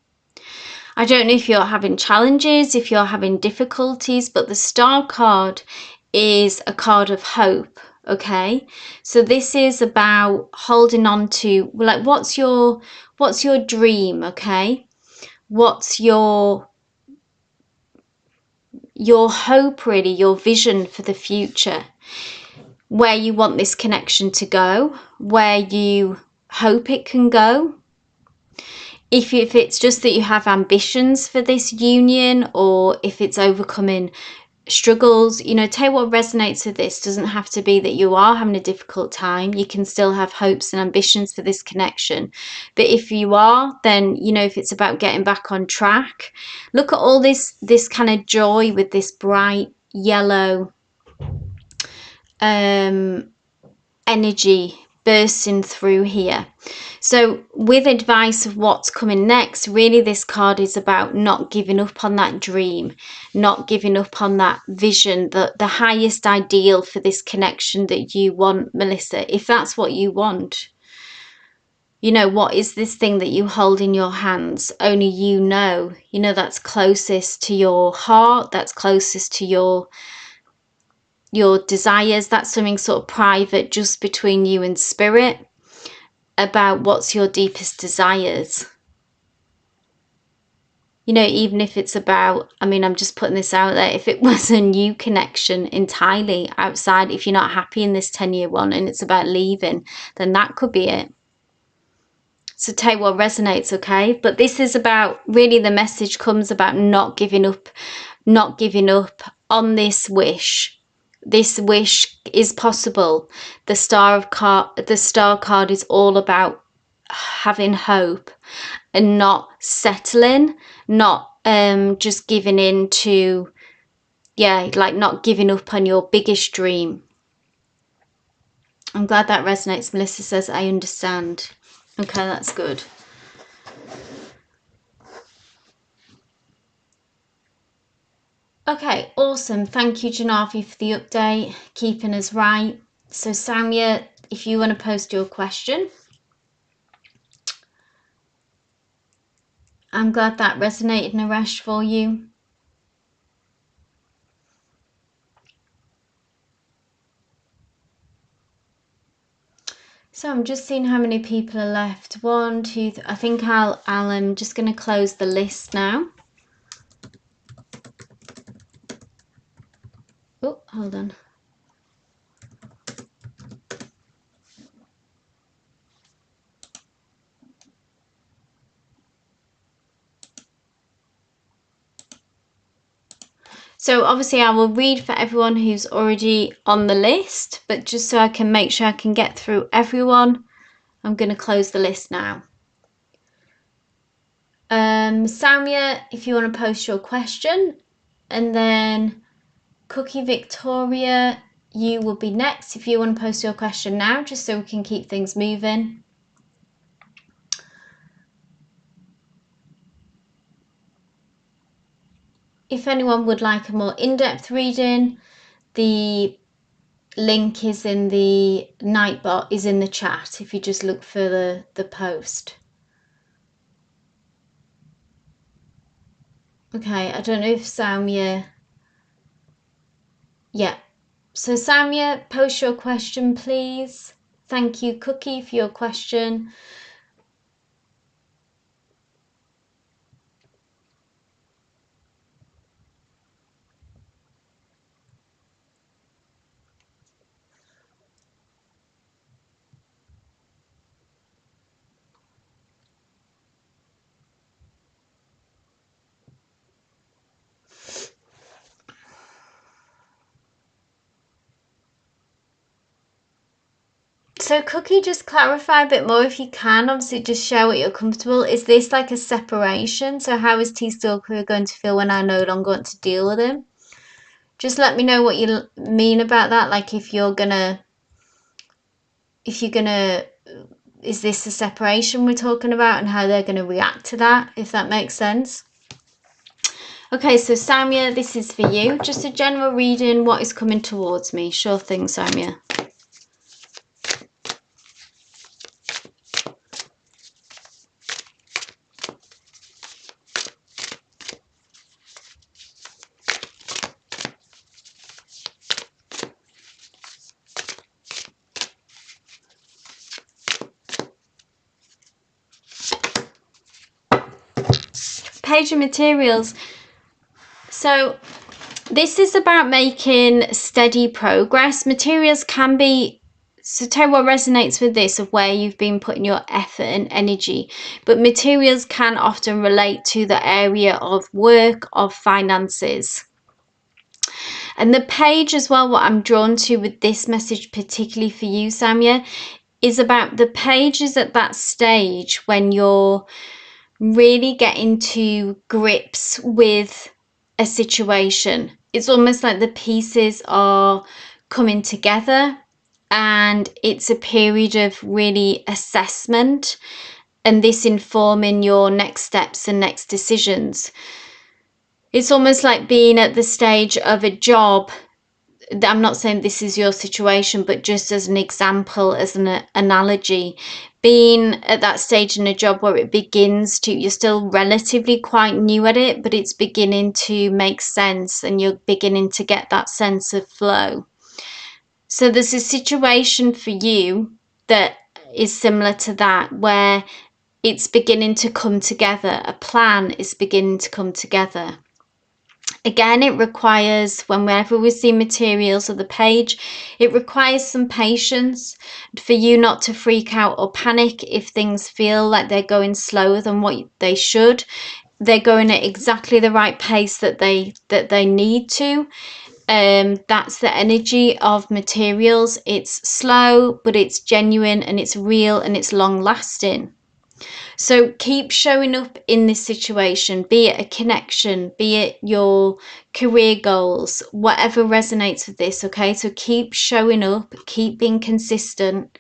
I don't know if you're having challenges, if you're having difficulties, but the Star card is a card of hope, okay? So this is about holding on to, like, what's your dream, okay? What's your hope, really, your vision for the future, where you want this connection to go, where you hope it can go. If it's just that you have ambitions for this union, or if it's overcoming struggles, you know, tell you what resonates with this. Doesn't have to be that you are having a difficult time. You can still have hopes and ambitions for this connection. But if you are, then, you know, if it's about getting back on track, look at all this kind of joy with this bright yellow energy bursting through here. So with advice of what's coming next, really this card is about not giving up on that dream, not giving up on that vision, the highest ideal for this connection that you want, Melissa. If that's what you want, you know, what is this thing that you hold in your hands? Only you know, that's closest to your heart, that's closest to your your desires. That's something sort of private, just between you and spirit, about what's your deepest desires. You know, even if it's about, I mean, I'm just putting this out there, if it was a new connection entirely outside, if you're not happy in this 10-year one and it's about leaving, then that could be it. So take what resonates, okay? But this is about, really the message comes about not giving up on this wish. This wish is possible. The star card is all about having hope and not settling, not just giving in to, yeah, like not giving up on your biggest dream. I'm glad that resonates. Melissa says, I understand. Okay, that's good. Okay, awesome. Thank you, Janavi, for the update, keeping us right. So, Samya, if you want to post your question. I'm glad that resonated, Naresh, for you. So I'm just seeing how many people are left. 1, 2, I think I'm just going to close the list now. Oh, hold on. So obviously I will read for everyone who's already on the list, but just so I can make sure I can get through everyone, I'm going to close the list now. Samya, if you want to post your question, and then Cookie Victoria, you will be next if you want to post your question now, just so we can keep things moving. If anyone would like a more in-depth reading, the link is in the Nightbot, is in the chat if you just look for the post. Okay, I don't know if Samya... Yeah. So Samya, post your question, please. Thank you, Cookie, for your question. So Cookie, just clarify a bit more if you can. Obviously, just share what you're comfortable. Is this like a separation? So how is T Stalker going to feel when I no longer want to deal with him? Just let me know what you mean about that. Like if you're gonna, is this a separation we're talking about and how they're gonna react to that, if that makes sense? Okay, so Samya, this is for you. Just a general reading, what is coming towards me. Sure thing, Samya. Page of materials. So this is about making steady progress. Materials can be, so tell what resonates with this of where you've been putting your effort and energy, but materials can often relate to the area of work, of finances. And the page as well, what I'm drawn to with this message, particularly for you, Samya, is about the pages at that stage when you're really getting to grips with a situation. It's almost like the pieces are coming together and it's a period of really assessment and this informing your next steps and next decisions. It's almost like being at the stage of a job. I'm not saying this is your situation, but just as an example, as an analogy, being at that stage in a job where it begins to, you're still relatively quite new at it, but it's beginning to make sense and you're beginning to get that sense of flow. So there's a situation for you that is similar to that, where it's beginning to come together. A plan is beginning to come together. Again, it requires, whenever we see materials of the page, it requires some patience for you not to freak out or panic if things feel like they're going slower than what they should. They're going at exactly the right pace that they need to. That's the energy of materials. It's slow, but it's genuine and it's real and it's long lasting. So keep showing up in this situation, be it a connection, be it your career goals, whatever resonates with this, okay? So keep showing up, keep being consistent,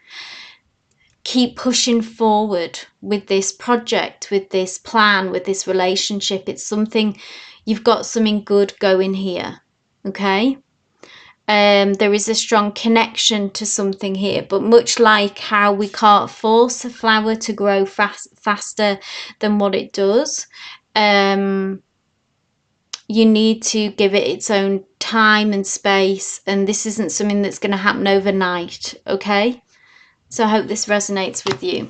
keep pushing forward with this project, with this plan, with this relationship. It's something, you've got something good going here, okay? There is a strong connection to something here, but much like how we can't force a flower to grow faster than what it does, you need to give it its own time and space, and this isn't something that's going to happen overnight, okay? So I hope this resonates with you.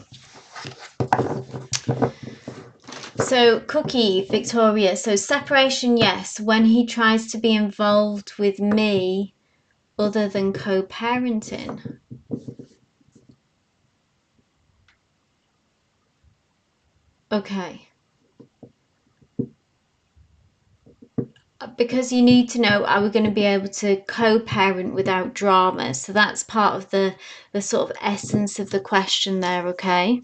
So Cookie, Victoria, so separation, yes, when he tries to be involved with me other than co-parenting. Okay. Because you need to know, are we going to be able to co-parent without drama? So that's part of the sort of essence of the question there, okay?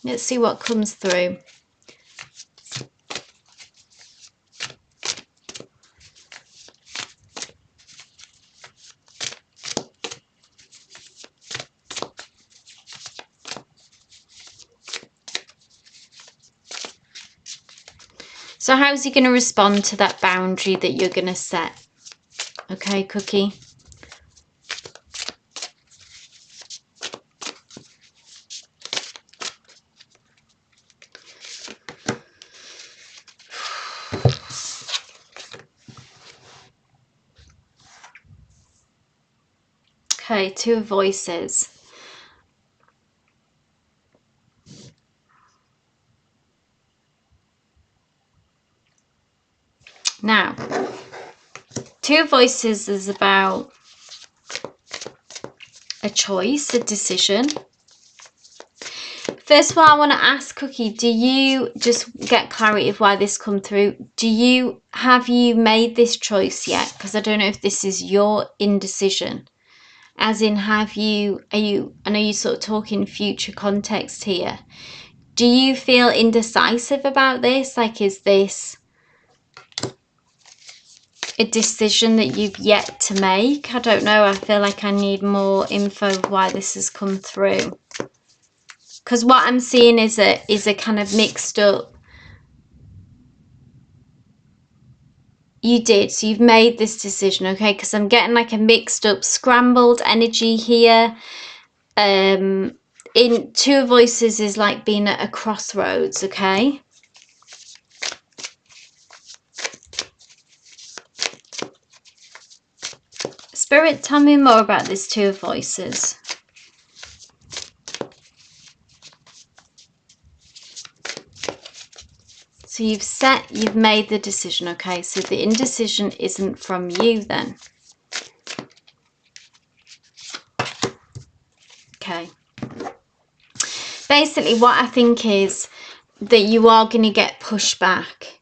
Let's see what comes through. So how's he going to respond to that boundary that you're going to set? Okay, Cookie. Okay, Two of Voices. Now, Two of Voices is about a choice, a decision. First of all, I want to ask Cookie, do you just get clarity of why this come through? Have you made this choice yet? Because I don't know if this is your indecision. As in, I know you're sort of talking future context here. Do you feel indecisive about this? Like, is this a decision that you've yet to make? I don't know. I feel like I need more info of why this has come through. Because what I'm seeing is a kind of mixed up. You did. So you've made this decision, okay? Because I'm getting like a mixed up, scrambled energy here. In Two of Voices is like being at a crossroads, okay? Spirit, tell me more about this Two of Voices. So you've made the decision, okay? So the indecision isn't from you then. Okay. Basically, what I think is that you are going to get pushback.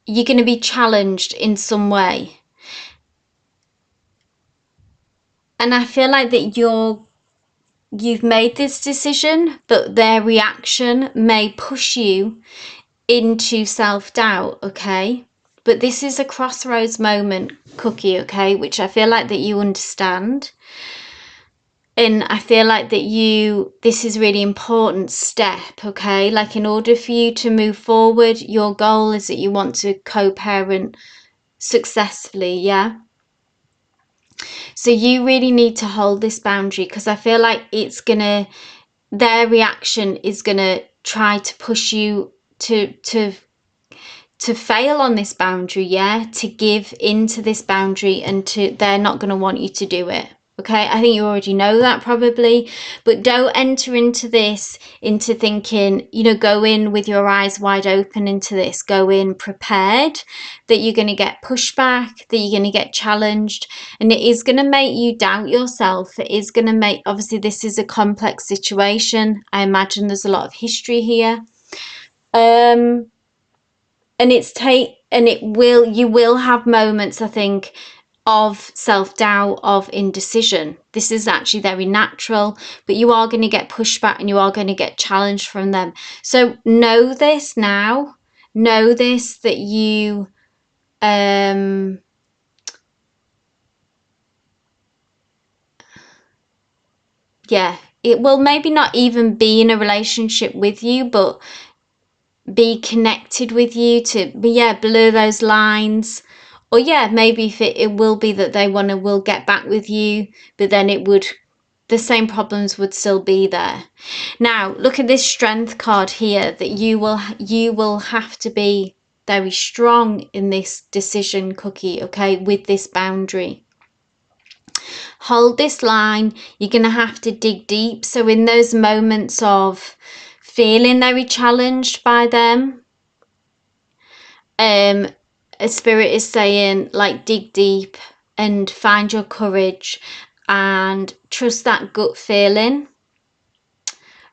You're going to be challenged in some way. And I feel like that you've made this decision, but their reaction may push you into self-doubt, okay? But this is a crossroads moment, Cookie, okay? Which I feel like that you understand. And I feel like that this is a really important step, okay? Like, in order for you to move forward, your goal is that you want to co-parent successfully, yeah? So you really need to hold this boundary, because I feel like their reaction is gonna try to push you to fail on this boundary, yeah, to give into this boundary, and they're not going to want you to do it. Okay, I think you already know that probably, but don't enter into this, into thinking, you know, go in with your eyes wide open into this, go in prepared that you're going to get pushback, that you're going to get challenged, and it is going to make you doubt yourself. It is going to make, obviously this is a complex situation. I imagine there's a lot of history here. And you will have moments, I think, of self-doubt, of indecision. This is actually very natural, but you are going to get pushback and you are going to get challenged from them. So know this now. Know this, that you yeah, it will maybe not even be in a relationship with you, but be connected with you, to be, yeah, blur those lines. Or yeah, maybe if it will be that they will get back with you, but then the same problems would still be there. Now look at this strength card here, that you will have to be very strong in this decision, Cookie, okay, with this boundary. Hold this line. You're going to have to dig deep. So in those moments of feeling very challenged by them, a spirit is saying, like, dig deep and find your courage and trust that gut feeling.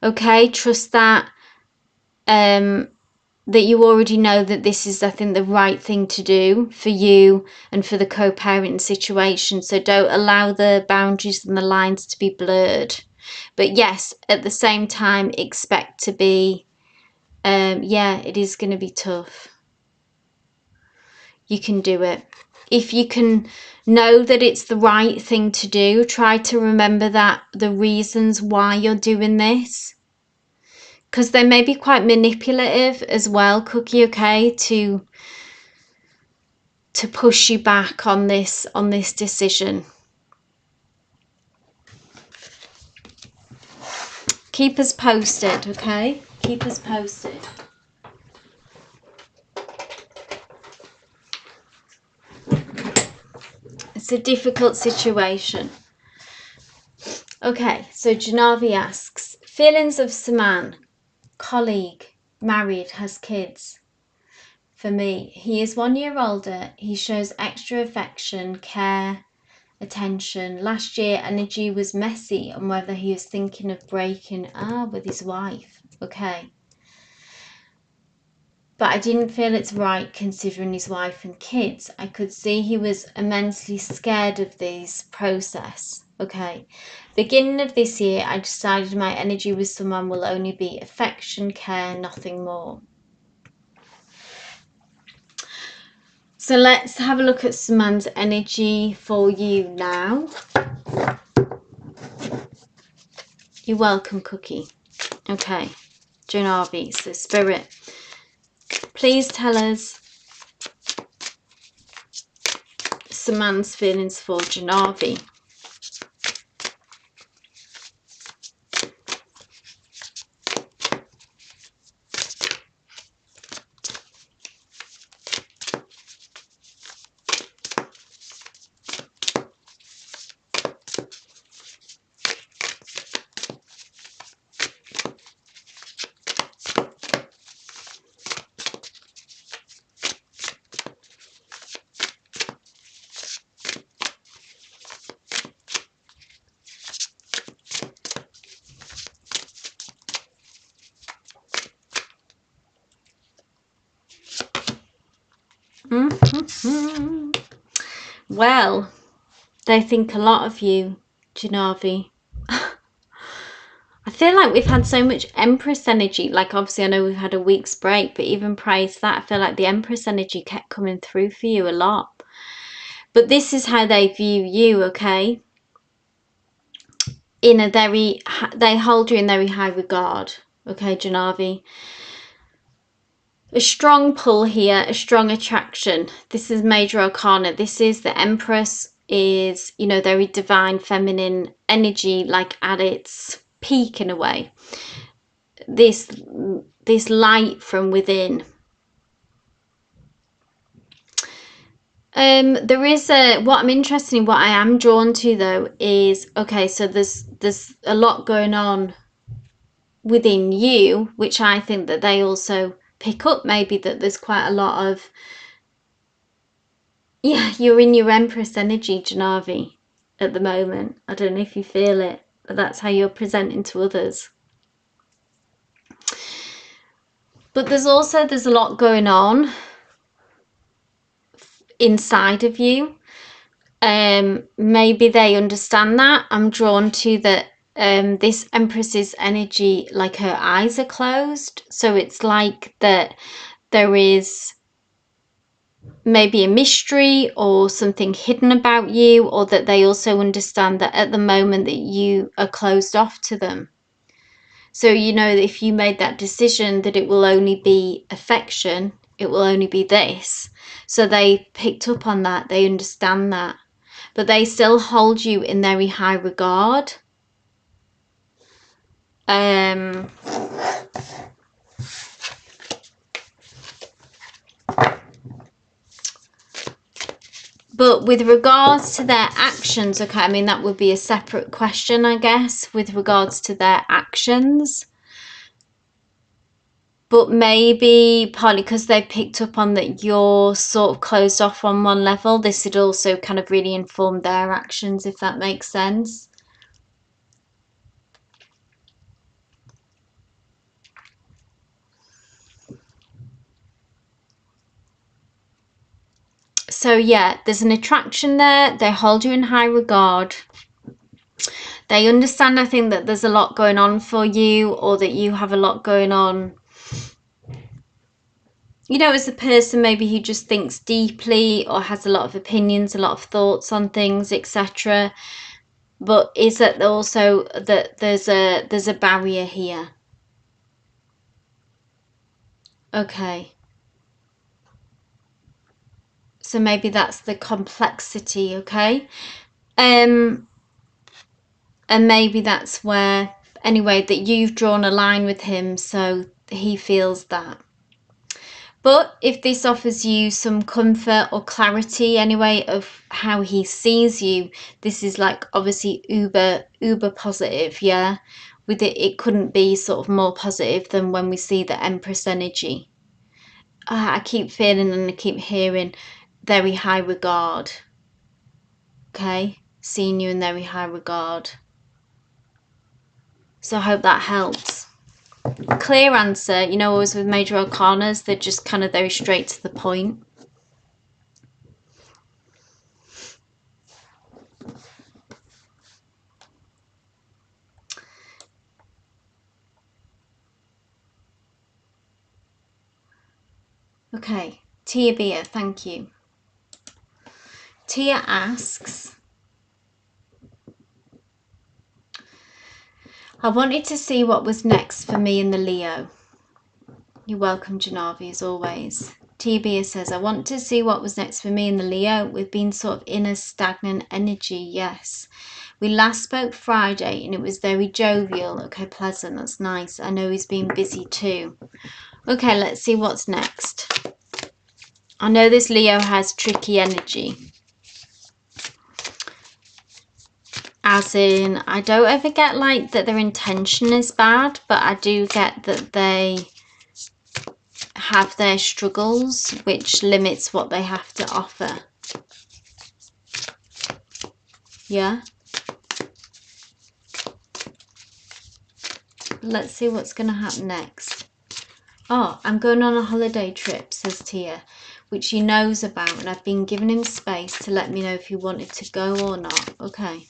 Okay, trust that that you already know that this is, I think, the right thing to do for you and for the co-parenting situation. So don't allow the boundaries and the lines to be blurred. But yes, at the same time, expect to be yeah, it is going to be tough. You can do it. If you can know that it's the right thing to do, try to remember that the reasons why you're doing this, because they may be quite manipulative as well, Cookie, okay, to push you back on this decision. Keep us posted, okay? Keep us posted. It's a difficult situation. Okay, so Janavi asks, feelings of Saman, colleague, married, has kids. For me, he is 1 year older. He shows extra affection, care, attention. Last year, energy was messy on whether he was thinking of breaking with his wife. Okay. But I didn't feel it's right considering his wife and kids. I could see he was immensely scared of this process. Okay. Beginning of this year, I decided my energy with someone will only be affection, care, nothing more. So let's have a look at Saman's energy for you now. You're welcome, Cookie. Okay. Janavi, so Spirit, please tell us Saman's feelings for Janavi. Well, they think a lot of you, Janavi. I feel like we've had so much Empress energy. Like, obviously, I know we've had a week's break, but even prior to that, I feel like the Empress energy kept coming through for you a lot. But this is how they view you, okay? They hold you in very high regard, okay, Janavi? A strong pull here, a strong attraction. This is major arcana. This is the Empress, is, you know, very divine feminine energy, like at its peak in a way. this light from within. There is what I'm interested in, what I am drawn to though is, okay, so there's a lot going on within you, which I think that they also pick up, maybe that there's quite a lot of, yeah, you're in your Empress energy, Janavi, at the moment. I don't know if you feel it, but that's how you're presenting to others. But there's a lot going on inside of you. Maybe they understand that. I'm drawn to that. This Empress's energy, like her eyes are closed, so it's like that there is maybe a mystery or something hidden about you, or that they also understand that at the moment that you are closed off to them. So, you know, if you made that decision that it will only be affection, it will only be this. So they picked up on that, they understand that, but they still hold you in very high regard. But with regards to their actions, okay, I mean, that would be a separate question, I guess, with regards to their actions. But maybe partly because they picked up on that you're sort of closed off on one level, this would also kind of really inform their actions, if that makes sense. So yeah, there's an attraction there. They hold you in high regard. They understand, I think, that there's a lot going on for you, or that you have a lot going on. You know, as a person maybe who just thinks deeply or has a lot of opinions, a lot of thoughts on things, etc. But is that also that there's a barrier here? Okay. So maybe that's the complexity, okay? And maybe that's where, anyway, that you've drawn a line with him, so he feels that. But if this offers you some comfort or clarity anyway of how he sees you, this is like obviously uber positive, yeah? With it, it couldn't be sort of more positive than when we see the Empress energy. I keep feeling and I keep hearing very high regard. Okay? Seeing you in very high regard. So I hope that helps. Clear answer, you know, always with major arcanas, they're just kind of very straight to the point. Okay, Tia Bia, thank you. Tia asks, I wanted to see what was next for me in the Leo. You're welcome, Janavi, as always. Tia Bia says, I want to see what was next for me in the Leo. We've been sort of in a stagnant energy, yes. We last spoke Friday and it was very jovial. Okay, pleasant, that's nice. I know he's been busy too. Okay, let's see what's next. I know this Leo has tricky energy. As in, I don't ever get like that their intention is bad, but I do get that they have their struggles, which limits what they have to offer. Yeah? Let's see what's going to happen next. Oh, I'm going on a holiday trip, says Tia, which he knows about, and I've been giving him space to let me know if he wanted to go or not. Okay.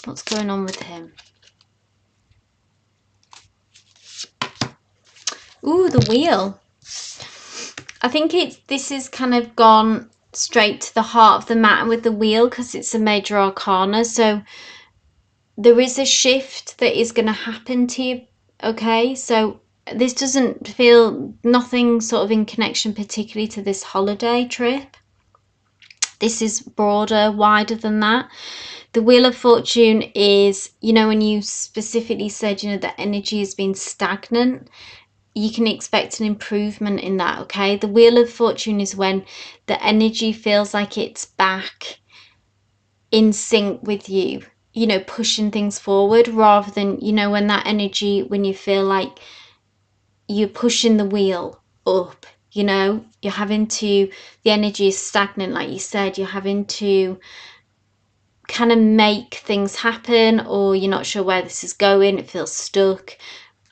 What's going on with him? Ooh, the wheel. I think this is kind of gone straight to the heart of the matter with the wheel because it's a major arcana. So there is a shift that is going to happen to you. Okay, so this doesn't feel nothing sort of in connection particularly to this holiday trip. This is broader, wider than that. The Wheel of Fortune is, you know, when you specifically said, you know, that energy has been stagnant, you can expect an improvement in that, okay? The Wheel of Fortune is when the energy feels like it's back in sync with you, you know, pushing things forward, rather than, you know, when that energy, when you feel like you're pushing the wheel up, you know, you're having to, the energy is stagnant, like you said, you're having to kind of make things happen, or you're not sure where this is going, it feels stuck.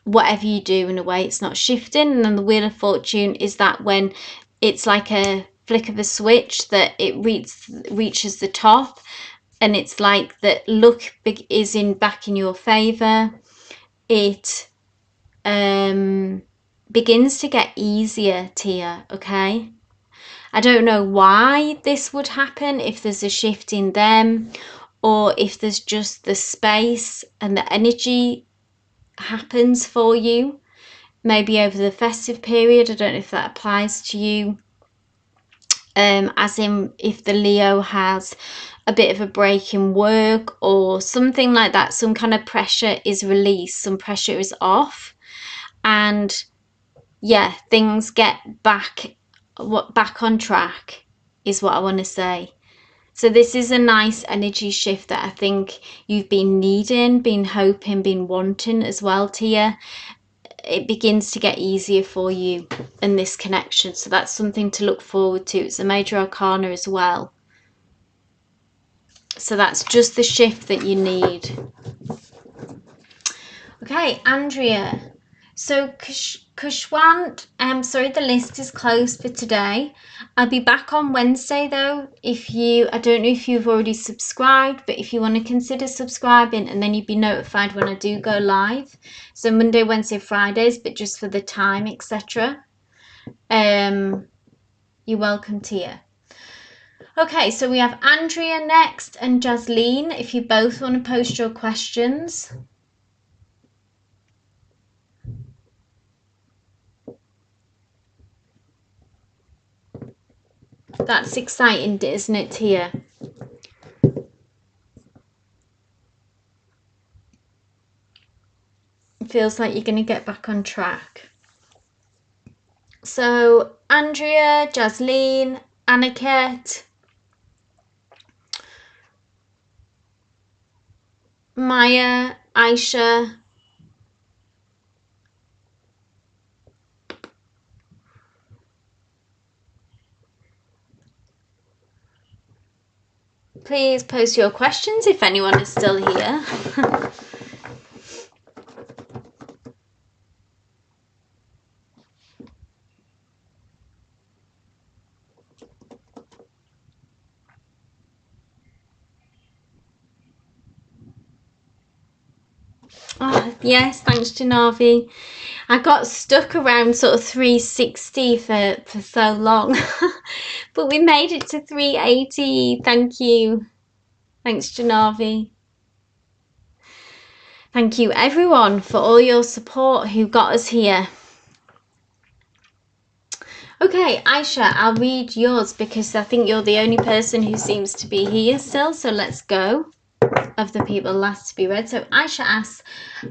Whatever you do, in a way, it's not shifting. And then the Wheel of Fortune is that when it's like a flick of a switch, that it reaches the top, and it's like that luck is in back in your favor. It begins to get easier, Tia, okay? I don't know why this would happen, if there's a shift in them, or if there's just the space and the energy happens for you. Maybe over the festive period, I don't know if that applies to you. As in, if the Leo has a bit of a break in work or something like that, some kind of pressure is released, some pressure is off, and yeah, things get back on track, is what I want to say. So this is a nice energy shift that I think you've been needing, been hoping, been wanting as well, Tia. It begins to get easier for you in this connection, so that's something to look forward to. It's a major arcana as well, so that's just the shift that you need. Okay, Andrea. So Kushwant, sorry, the list is closed for today. I'll be back on Wednesday though. I don't know if you've already subscribed, but if you want to consider subscribing, and then you'd be notified when I do go live. So Monday, Wednesday, Fridays, but just for the time, etc. You're welcome, Tia. Okay, so we have Andrea next and Jasleen. If you both want to post your questions. That's exciting, isn't it, Tia? It feels like you're going to get back on track. So, Andrea, Jasleen, Aniket, Maya, Aisha, please post your questions if anyone is still here. Oh, yes, thanks, Janavi. I got stuck around sort of 360 for so long, but we made it to 380. Thank you. Thanks, Janavi. Thank you, everyone, for all your support who got us here. Okay, Aisha, I'll read yours because I think you're the only person who seems to be here still, so let's go. Of the people last to be read. So Aisha asks,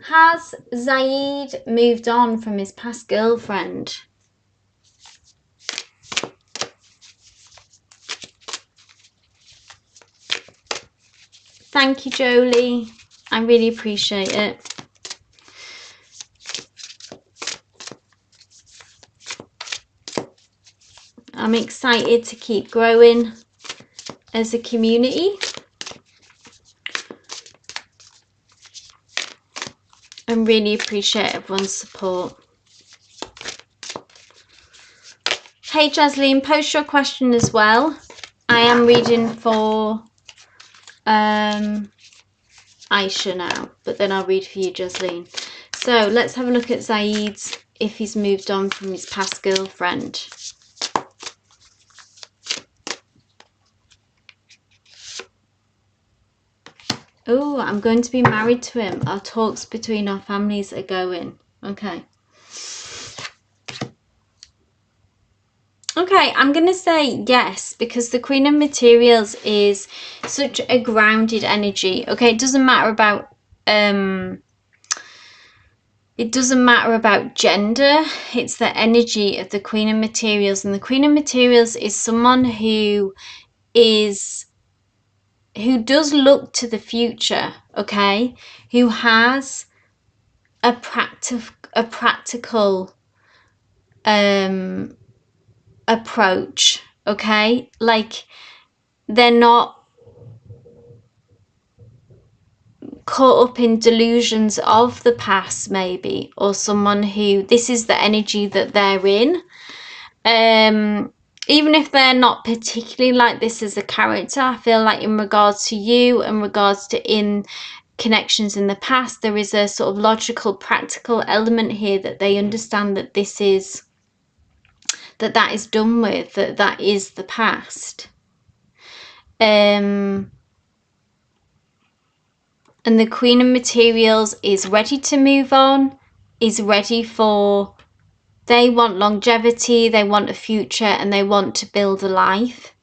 has Zaid moved on from his past girlfriend? Thank you, Jolie. I really appreciate it. I'm excited to keep growing as a community. I really appreciate everyone's support. Hey Jasleen, post your question as well. I am reading for Aisha now, but then I'll read for you, Jasleen. So let's have a look at Zaid's, if he's moved on from his past girlfriend. Oh, I'm going to be married to him. Our talks between our families are going. Okay. Okay, I'm going to say yes, because the Queen of Materials is such a grounded energy. Okay, it doesn't matter about gender. It's the energy of the Queen of Materials, and the Queen of Materials is someone who does look to the future, okay? Who has a practical approach, okay? Like, they're not caught up in delusions of the past, maybe, or someone who, this is the energy that they're in. Even if they're not particularly like this as a character, I feel like in regards to you, in regards to in connections in the past, there is a sort of logical, practical element here that they understand that this is, that is done with, that is the past. And the Queen of Materials is ready to move on, is ready for, they want longevity, they want a future, and they want to build a life.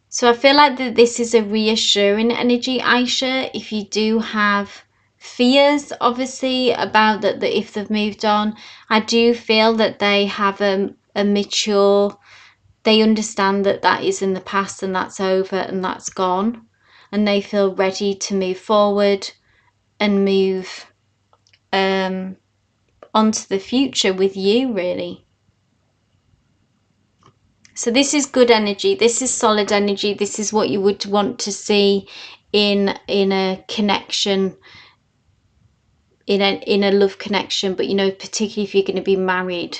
So I feel like that this is a reassuring energy, Aisha. If you do have fears, obviously, about that if they've moved on, I do feel that they have a mature, they understand that that is in the past and that's over and that's gone. And they feel ready to move forward and move onto the future with you, really. So this is good energy. This is solid energy. This is what you would want to see in a connection, in a love connection. But, you know, particularly if you're going to be married,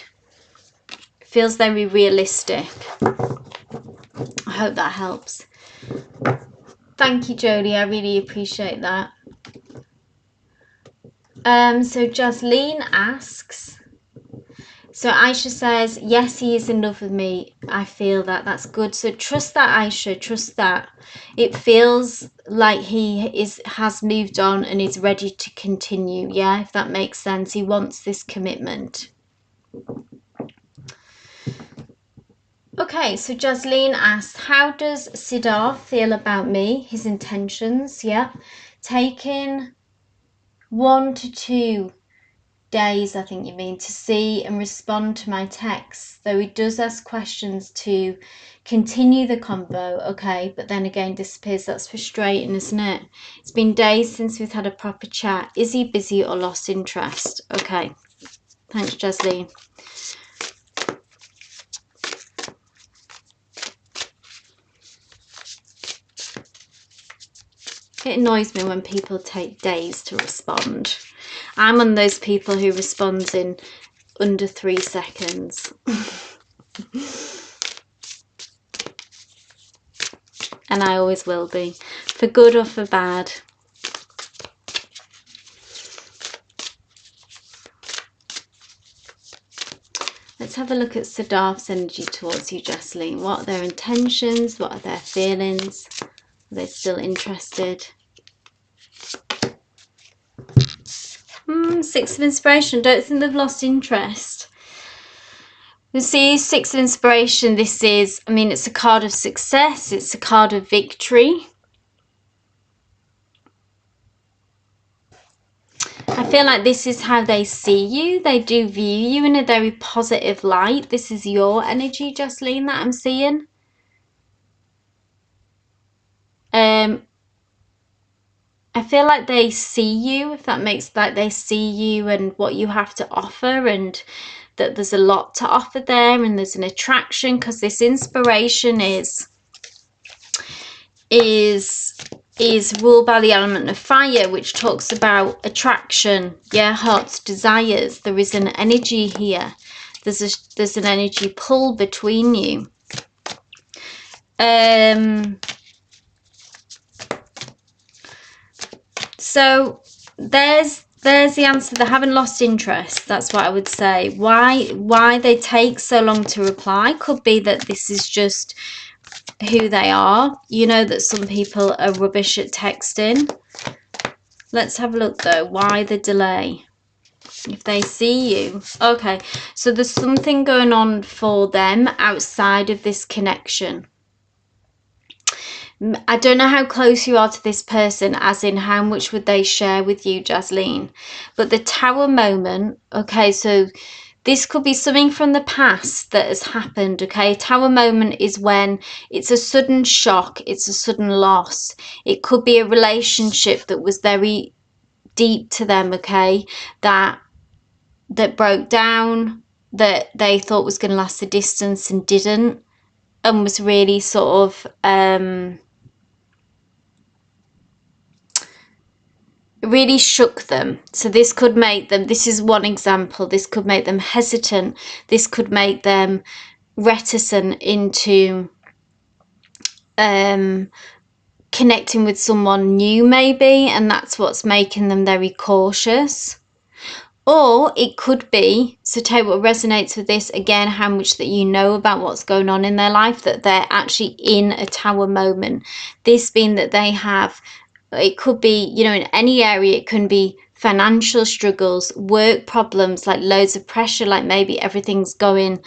it feels very realistic. I hope that helps. Thank you, Jodie. I really appreciate that. So Jasleen asks, so Aisha says, yes, he is in love with me. I feel that. That's good. So trust that, Aisha. Trust that. It feels like he has moved on and is ready to continue. Yeah, if that makes sense. He wants this commitment. Okay, so Jasleen asked, how does Siddharth feel about me? His intentions, yeah. Taking 1 to 2 days, I think you mean, to see and respond to my texts, though he does ask questions to continue the convo, okay, but then again disappears. That's frustrating, isn't it? It's been days since we've had a proper chat. Is he busy or lost interest? Okay, thanks, Jasleen. It annoys me when people take days to respond. I'm one of those people who responds in under 3 seconds. And I always will be, for good or for bad. Let's have a look at Siddharth's energy towards you, Jasleen. What are their intentions? What are their feelings? Are they still interested? 6 of Inspiration. Don't think they've lost interest. You see, 6 of Inspiration, this is, I mean, it's a card of success. It's a card of victory. I feel like this is how they see you. They do view you in a very positive light. This is your energy, Jasleen, that I'm seeing. I feel like they see you, if that makes, like they see you and what you have to offer, and that there's a lot to offer there, and there's an attraction, because this inspiration is ruled by the element of fire, which talks about attraction, yeah, heart's desires. There is an energy here. There's an energy pull between you. So there's the answer. They haven't lost interest. That's what I would say. Why they take so long to reply could be that this is just who they are. You know that some people are rubbish at texting. Let's have a look though. Why the delay? If they see you. Okay, so there's something going on for them outside of this connection. I don't know how close you are to this person, as in how much would they share with you, Jasleen. But the Tower moment, okay, so this could be something from the past that has happened, okay? Tower moment is when it's a sudden shock, it's a sudden loss. It could be a relationship that was very deep to them, okay? That broke down, that they thought was going to last a distance and didn't, and was really sort of really shook them. So this could make them, this is one example, this could make them hesitant, this could make them reticent into connecting with someone new maybe, and that's what's making them very cautious. Or it could be, so take what resonates with this, again, how much that you know about what's going on in their life, that they're actually in a Tower moment. This being that they have, it could be, you know, in any area, it can be financial struggles, work problems, like loads of pressure, like maybe everything's going,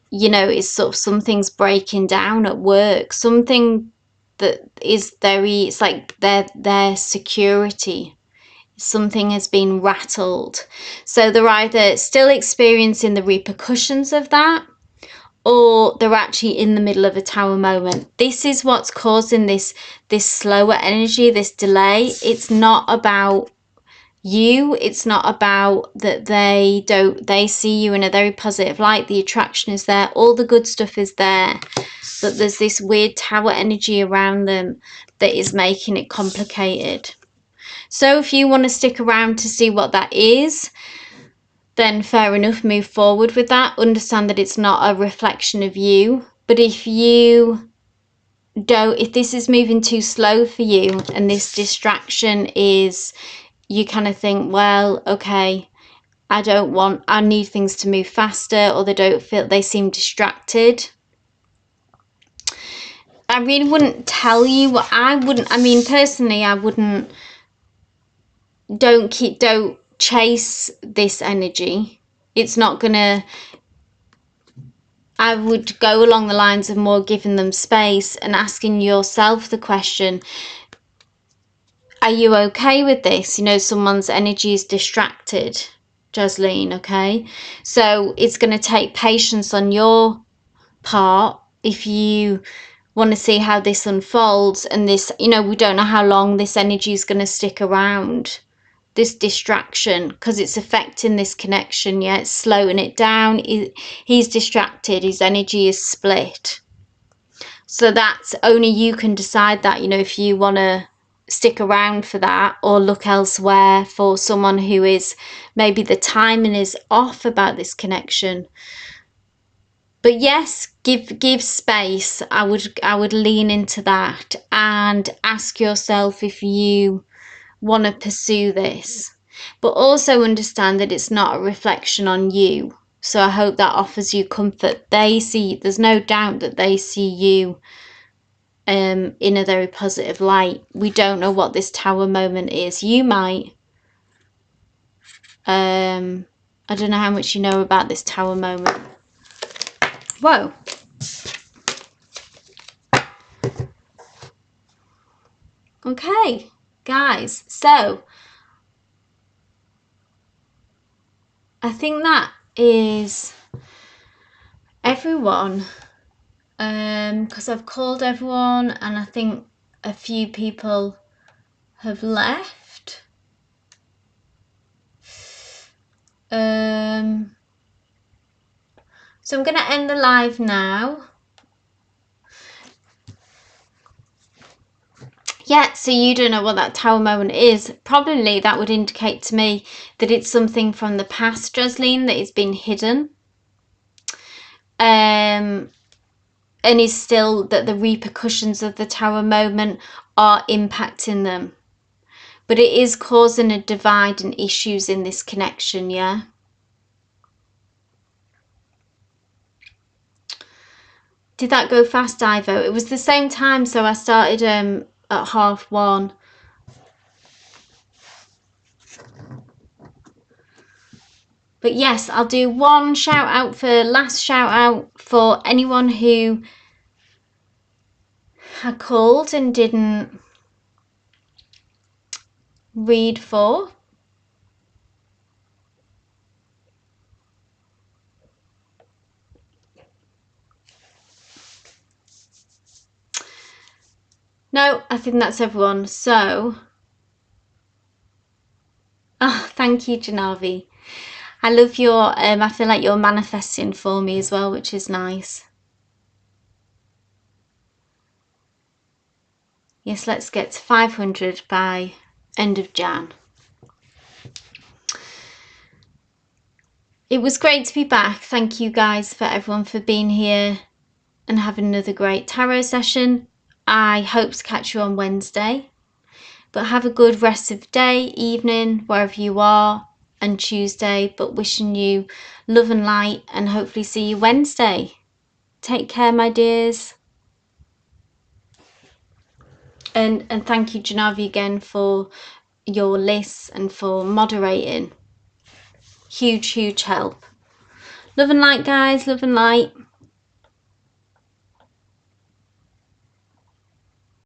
you know, it's sort of something's breaking down at work, something that is very, it's like their security, something has been rattled. So they're either still experiencing the repercussions of that, or they're actually in the middle of a Tower moment. This is what's causing this slower energy, this delay. It's not about you, it's not about that they see you in a very positive light. The attraction is there, all the good stuff is there, but there's this weird Tower energy around them that is making it complicated. So if you want to stick around to see what that is, then fair enough, move forward with that. Understand that it's not a reflection of you. But if you don't, if this is moving too slow for you and this distraction is, you kind of think, well, okay, I need things to move faster, or they seem distracted. I really wouldn't tell you what I mean, personally, I wouldn't, don't chase this energy. It's not gonna, I would go along the lines of more giving them space and asking yourself the question, are you okay with this? You know, someone's energy is distracted, Jasleen, okay? So it's going to take patience on your part if you want to see how this unfolds. And this, you know, we don't know how long this energy is going to stick around, this distraction, because it's affecting this connection. Yeah, it's slowing it down. He's distracted, his energy is split. So that's only you can decide that, you know, if you want to stick around for that or look elsewhere for someone who is, maybe the timing is off about this connection. But yes, give space. I would lean into that and ask yourself if you want to pursue this, but also understand that it's not a reflection on you. So I hope that offers you comfort. There's no doubt that they see you in a very positive light. We don't know what this Tower moment is. You might. I don't know how much you know about this Tower moment. Whoa. Okay, guys. So I think that is everyone. Because I've called everyone and I think a few people have left. So I'm going to end the live now. Yeah, so you don't know what that Tower moment is. Probably that would indicate to me that it's something from the past, Jasleen, that has been hidden. And is still, that the repercussions of the Tower moment are impacting them. But it is causing a divide and issues in this connection, yeah? Did that go fast, Ivo? It was the same time, so I started at 1:30. But yes, I'll do one last shout out for anyone who had called and didn't read for. No, I think that's everyone. So, oh, thank you, Janavi. I love your, I feel like you're manifesting for me as well, which is nice. Yes, let's get to 500 by end of Jan. It was great to be back. Thank you guys for everyone for being here and having another great tarot session. I hope to catch you on Wednesday. But have a good rest of the day, evening, wherever you are, and Tuesday. But wishing you love and light, and hopefully see you Wednesday. Take care, my dears. And thank you, Janavi, again for your lists and for moderating. Huge, huge help. Love and light, guys. Love and light.